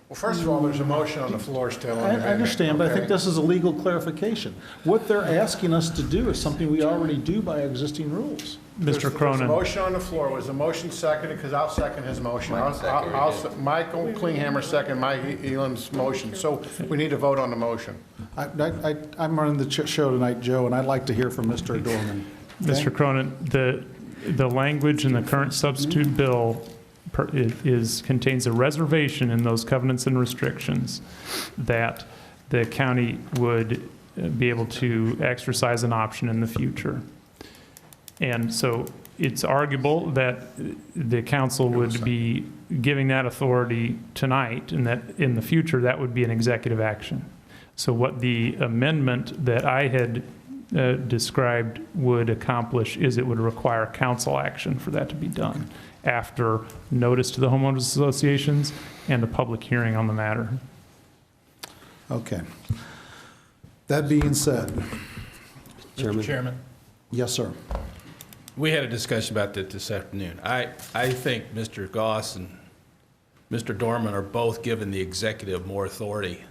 Well, first of all, there's a motion on the floor still.
I understand, but I think this is a legal clarification. What they're asking us to do is something we already do by existing rules.
Mr. Cronin.
There's a motion on the floor. Was the motion seconded? Because I'll second his motion. Michael Klinghammer second Mike Elam's motion. So we need to vote on the motion.
I'm running the show tonight, Joe, and I'd like to hear from Mr. Dorman. Okay?
Mr. Cronin, the language in the current substitute bill contains a reservation in those covenants and restrictions that the county would be able to exercise an option in the future. And so it's arguable that the council would be giving that authority tonight, and that in the future that would be an executive action. So what the amendment that I had described would accomplish is it would require council action for that to be done after notice to the homeowners associations and a public hearing on the matter.
Okay. That being said.
Mr. Chairman,
Yes, sir.
we had a discussion about that this afternoon. I think Mr. Goss and Mr. Dorman are both giving the executive more authority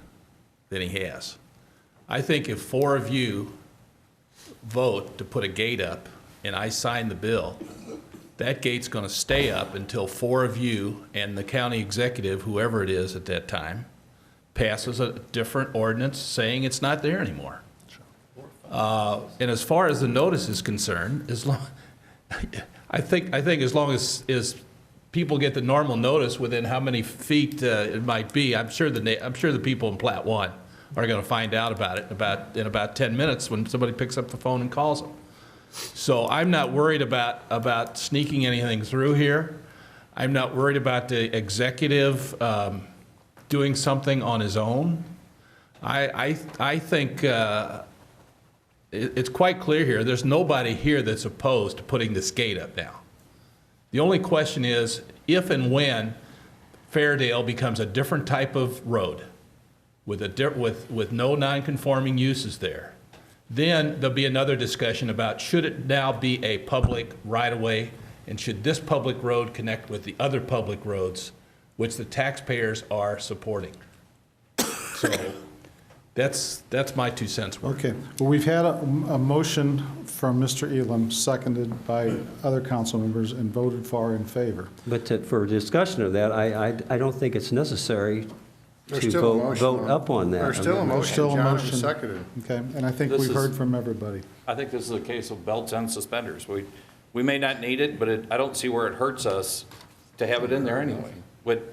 than he has. I think if 4 of you vote to put a gate up and I sign the bill, that gate's going to stay up until 4 of you and the county executive, whoever it is at that time, passes a different ordinance saying it's not there anymore. And as far as the notice is concerned, I think as long as people get the normal notice within how many feet it might be, I'm sure the people in Plat 1 are going to find out about it in about 10 minutes when somebody picks up the phone and calls them. So I'm not worried about sneaking anything through here. I'm not worried about the executive doing something on his own. I think it's quite clear here. There's nobody here that's opposed to putting this gate up now. The only question is if and when Fairdale becomes a different type of road with no non-conforming uses there, then there'll be another discussion about should it now be a public right-of-way, and should this public road connect with the other public roads which the taxpayers are supporting. So that's my 2 cents worth.
Okay. Well, we've had a motion from Mr. Elam, seconded by other council members, and voted for in favor.
But for discussion of that, I don't think it's necessary
There's
to
still a motion
vote up on that.
There's still a motion.
Still a
John
motion.
seconded.
Okay, and I think
This
we've
is-
heard from everybody.
I think this is a case of belts and suspenders. We may not need it, but I don't see where it hurts us to have it in there anyway. What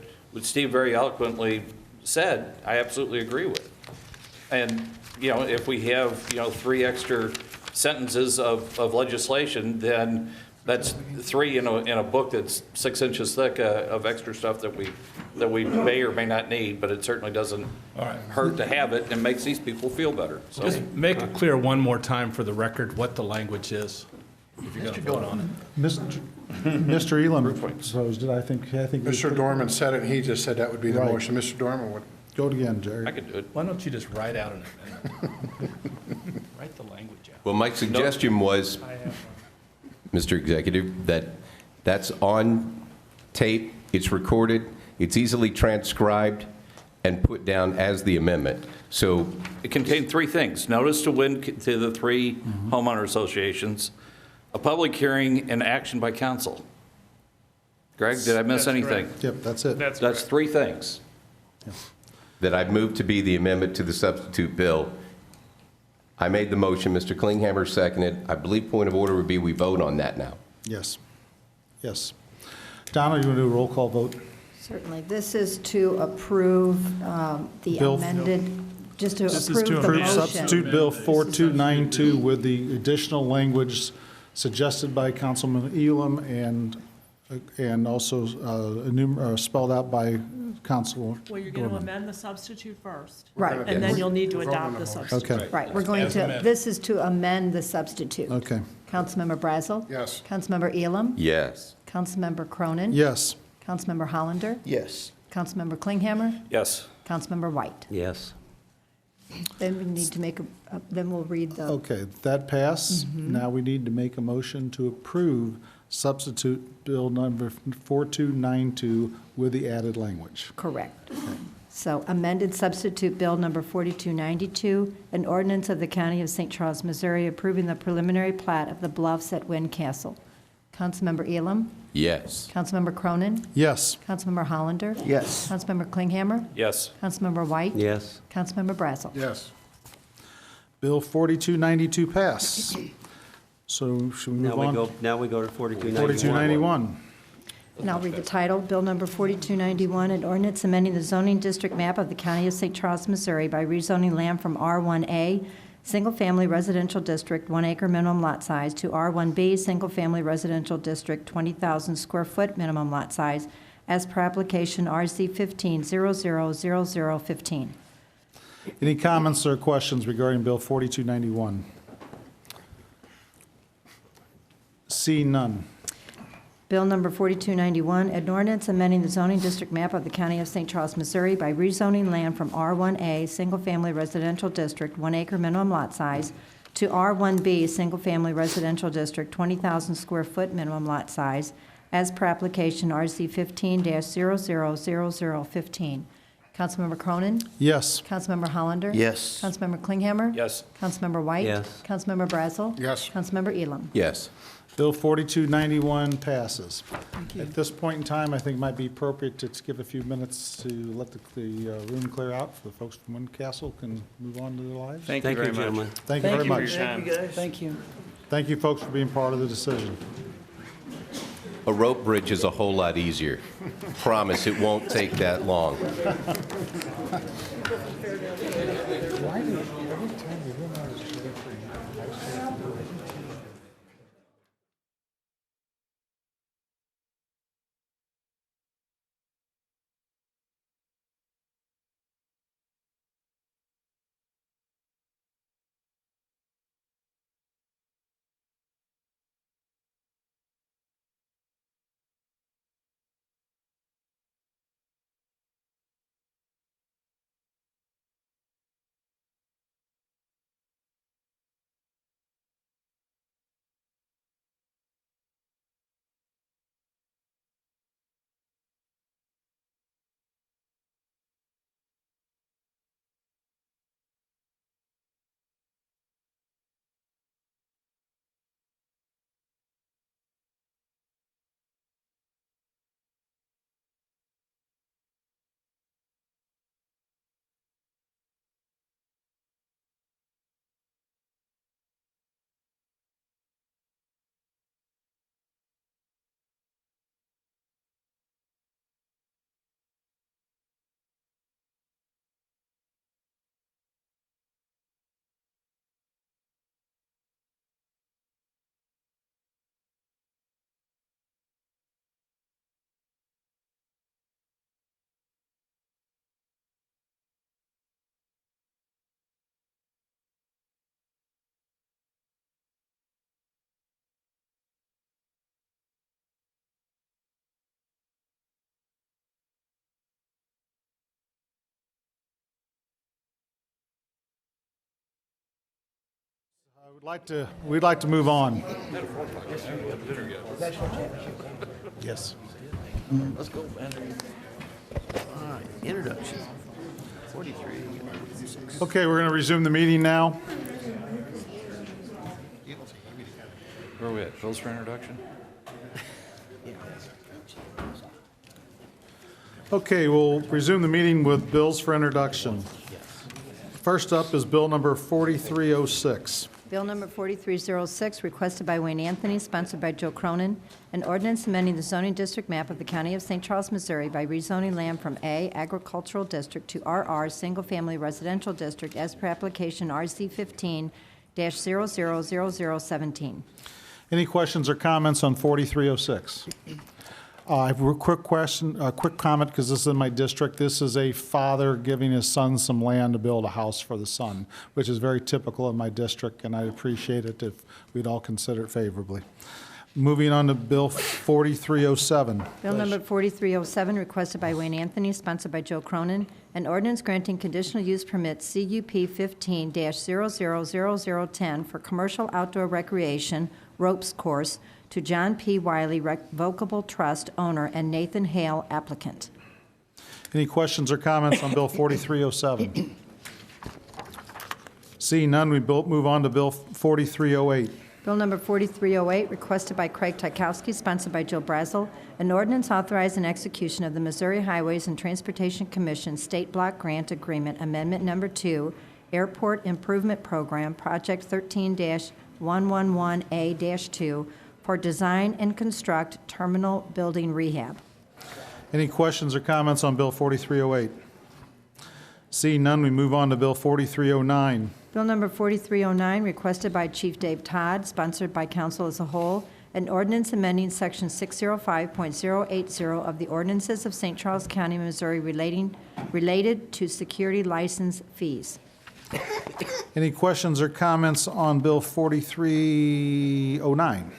Steve very eloquently said, I absolutely agree with. And, if we have, 3 extra sentences of legislation, then that's 3 in a book that's 6 inches thick of extra stuff that we may or may not need, but it certainly doesn't hurt to have it and makes these people feel better. So
Just make it clear one more time for the record what the language is.
Mr. Elam proposed it, I think.
Mr. Dorman said it, and he just said that would be the
Right.
motion. Mr. Dorman, what?
Go it again, Jerry.
I could do it.
Why don't you just write out write the language out?
Well, my suggestion was,
I have
Mr. Executive, that that's on tape, it's recorded, it's easily transcribed and put down as the amendment. So
It contained three things: notice to the three homeowner associations, a public hearing, and action by council. Greg, did I miss
That's
anything?
correct.
Yep, that's it.
That's
That's
correct.
three things.
that I've moved to be the amendment to the substitute bill. I made the motion, Mr. Klinghammer seconded. I believe point of order would be we vote on that now.
Yes. Yes. Donna, you want to do a roll call vote?
Certainly. This is to approve the
Bill-
amended, just to
This is to
approve the
amend.
motion.
Substitute Bill 4292 with the additional language suggested by Councilman Elam and also spelled out by Council.
Well, you're going to amend the substitute first.
Right.
And then you'll need to adopt the substitute.
Okay,
Right, we're going to, this is to amend the substitute.
okay.
Councilmember Brazel?
Yes.
Councilmember Elam?
Yes.
Councilmember Cronin?
Yes.
Councilmember Hollander?
Yes.
Councilmember Klinghammer?
Yes.
Councilmember White?
Yes.
Then we need to make then we'll read the,
Okay, that passed. Now we need to make a motion to approve substitute Bill number 4292 with the added language.
correct. So amended substitute bill number 4292, an ordinance of the County of St. Charles, Missouri, approving the preliminary plat of the Bluffs at Wind Castle. Councilmember Elam?
Yes.
Councilmember Cronin?
Yes.
Councilmember Hollander?
Yes.
Councilmember Klinghammer?
Yes.
Councilmember White?
Yes.
Councilmember Brazel?
Yes.
Bill 4292 passed. So should we move on?
Now we go to 4291.
4291.
And I'll read the title, Bill Number 4291, an ordinance amending the zoning district map of the County of St. Charles, Missouri by rezoning land from R1A, Single-Family Residential District, 1 acre minimum lot size, to R1B, Single-Family Residential District, 20,000 square foot minimum lot size, as per application RZ 15-000015.
Any comments or questions regarding Bill 4291? Seeing none.
Bill Number 4291, an ordinance amending the zoning district map of the County of St. Charles, Missouri by rezoning land from R1A, Single-Family Residential District, 1 acre minimum lot size, to R1B, Single-Family Residential District, 20,000 square foot minimum lot size, as per application RZ 15-000015. Councilmember Cronin?
Yes.
Councilmember Hollander?
Yes.
Councilmember Klinghammer?
Yes.
Councilmember White?
Yes.
Councilmember Brazel?
Yes.
Councilmember Elam?
Yes.
Bill 4291 passes. At this point in time, I think it might be appropriate to give a few minutes to let the room clear out so the folks from Windcastle can move on to their lives.
Thank you
Thank you,
very much.
gentlemen.
Thank you very
for your
much.
time.
Thank you.
Thank you, folks, for being part of the decision.
A rope bridge is a whole lot easier. Promise, it won't take that long.
We'd like to move on. Yes.
Let's go, man. All right, introduction. 43.
Okay, we're going to resume the meeting now.
Where are we at? Bills for introduction?
Okay, we'll resume the meeting with bills for introduction. First up is bill number 4306.
Bill number 4306, requested by Wayne Anthony, sponsored by Joe Cronin, an ordinance amending the zoning district map of the County of St. Charles, Missouri by rezoning land from A, Agricultural District, to RR, Single Family Residential District, as per application RZ 15-000017.
Any questions or comments on 4306? I have a quick comment, because this is in my district. This is a father giving his son some land to build a house for the son, which is very typical of my district, and I'd appreciate it if we'd all consider it favorably. Moving on to Bill 4307.
Bill number 4307, requested by Wayne Anthony, sponsored by Joe Cronin, an ordinance granting conditional use permit CUP 15-000010 for commercial outdoor recreation ropes course to John P. Wiley Revocable Trust owner and Nathan Hale applicant.
Any questions or comments on Bill 4307? Seeing none, we move on to Bill 4308.
Bill number 4308, requested by Craig Tykowski, sponsored by Joe Brazel, an ordinance authorizing execution of the Missouri Highways and Transportation Commission State Block Grant Agreement Amendment Number 2, Airport Improvement Program, Project 13-111A-2, for design and construct terminal building rehab.
Any questions or comments on Bill 4308? Seeing none, we move on to Bill 4309.
Bill number 4309, requested by Chief Dave Todd, sponsored by council as a whole, an ordinance amending Section 605.080 of the ordinances of St. Charles County, Missouri related to security license fees.
Any questions or comments on Bill 4309?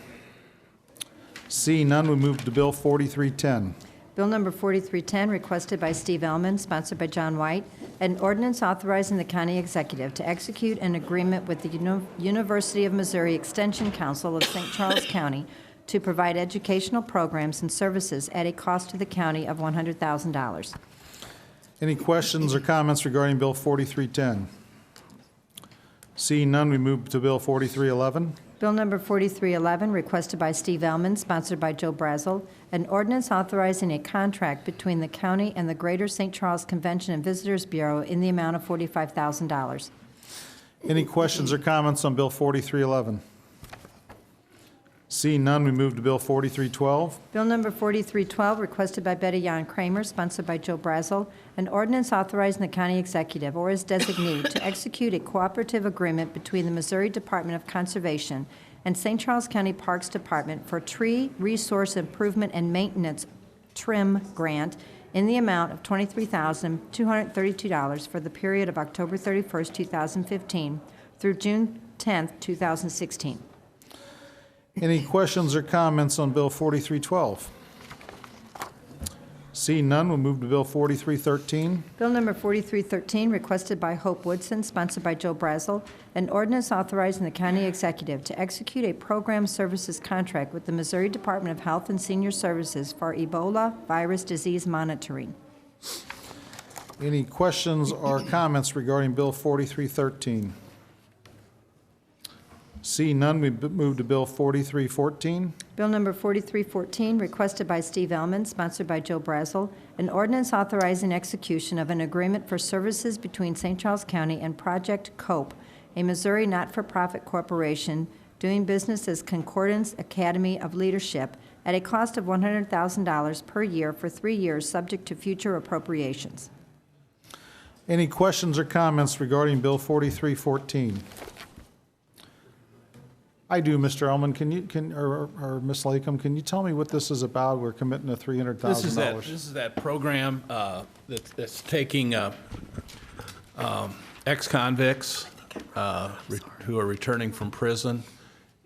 Seeing none, we move to Bill 4310.
Bill number 4310, requested by Steve Ellman, sponsored by John White, an ordinance authorizing the county executive to execute an agreement with the University of Missouri Extension Council of St. Charles County to provide educational programs and services at a cost to the county of $100,000.
Any questions or comments regarding Bill 4310? Seeing none, we move to Bill 4311.
Bill number 4311, requested by Steve Ellman, sponsored by Joe Brazel, an ordinance authorizing a contract between the county and the Greater St. Charles Convention and Visitors Bureau in the amount of $45,000.
Any questions or comments on Bill 4311? Seeing none, we move to Bill 4312.
Bill number 4312, requested by Betty Jan Kramer, sponsored by Joe Brazel, an ordinance authorizing the county executive or his designee to execute a cooperative agreement between the Missouri Department of Conservation and St. Charles County Parks Department for tree resource improvement and maintenance TRIM grant in the amount of $23,232 for the period of October 31st, 2015 through June 10th, 2016.
Any questions or comments on Bill 4312? Seeing none, we'll move to Bill 4313.
Bill number 4313, requested by Hope Woodson, sponsored by Joe Brazel, an ordinance authorizing the county executive to execute a program services contract with the Missouri Department of Health and Senior Services for Ebola virus disease monitoring.
Any questions or comments regarding Bill 4313? Seeing none, we move to Bill 4314.
Bill number 4314, requested by Steve Ellman, sponsored by Joe Brazel, an ordinance authorizing execution of an agreement for services between St. Charles County and Project COPE, a Missouri not-for-profit corporation doing business as Concordance Academy of Leadership, at a cost of $100,000 per year for 3 years, subject to future appropriations.
Any questions or comments regarding Bill 4314? I do, Mr. Ellman. Or Ms. Latham, can you tell me what this is about? We're committing to $300,000.
This is that program that's taking ex-convicts who are returning from prison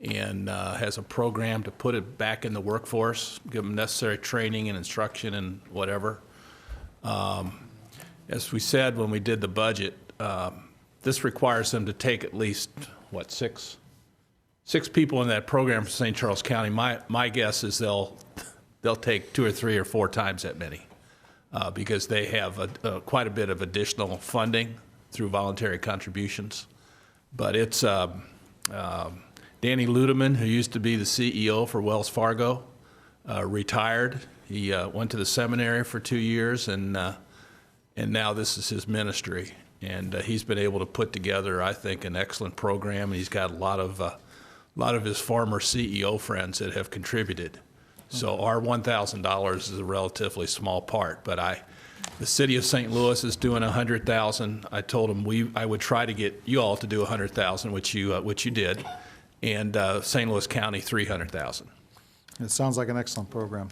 and has a program to put it back in the workforce, give them necessary training and instruction and whatever. As we said when we did the budget, this requires them to take at least, 6 6 people in that program for St. Charles County. My guess is they'll take 2 or 3 or 4 times that many because they have quite a bit of additional funding through voluntary contributions. But it's Danny Ludeman, who used to be the CEO for Wells Fargo, retired. He went to the seminary for 2 years, and now this is his ministry. And he's been able to put together, I think, an excellent program. And he's got a lot of his former CEO friends that have contributed. So our $1,000 is a relatively small part, but the city of St. Louis is doing $100,000. I told them I would try to get you all to do $100,000, which you did, and St. Louis County $300,000.
It sounds like an excellent program.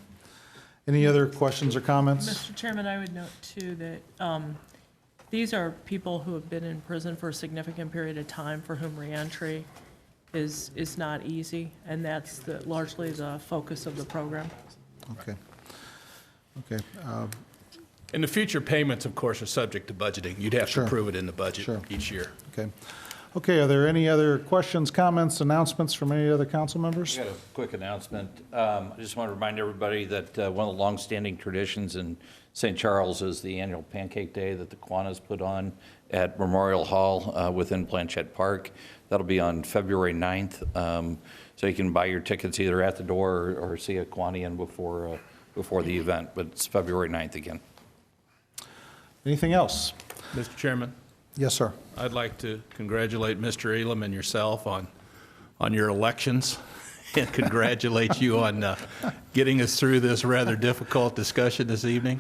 Any other questions or comments?
Mr. Chairman, I would note too that these are people who have been in prison for a significant period of time for whom reentry is not easy, and that's largely the focus of the program.
Okay. Okay.
And the future payments, of course, are subject to budgeting. You'd have
Sure.
to approve it in the budget
Sure.
each year.
Okay. Okay, are there any other questions, comments, announcements from any other council members?
I got a quick announcement. I just want to remind everybody that one of the longstanding traditions in St. Charles is the annual Pancake Day that the Kiwanis put on at Memorial Hall within Planchette Park. That'll be on February 9th. So you can buy your tickets either at the door or see a Kiwanian before the event, but it's February 9th again.
Anything else?
Mr. Chairman,
Yes, sir.
I'd like to congratulate Mr. Elam and yourself on your elections and congratulate you on getting us through this rather difficult discussion this evening.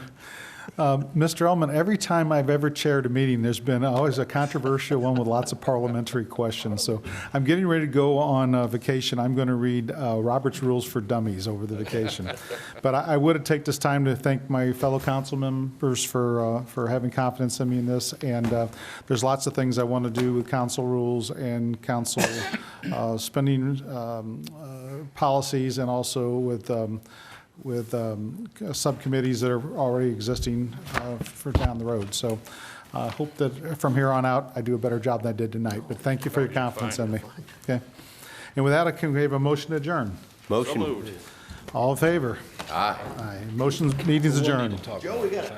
Mr. Ullman, every time I've ever chaired a meeting, there's been always a controversial one with lots of parliamentary questions. So I'm getting ready to go on vacation. I'm going to read Robert's Rules for Dummies over the vacation. But I would take this time to thank my fellow council members for having confidence in me in this. And there's lots of things I want to do with council rules and council spending policies, and also with subcommittees that are already existing for down the road. So I hope that from here on out, I do a better job than I did tonight. But thank you for your confidence in me. Okay. And with that, can we have a motion to adjourn?
Motion.
All in favor?
Aye.
Aye. Motion, meeting's adjourned.
Joe, we got it.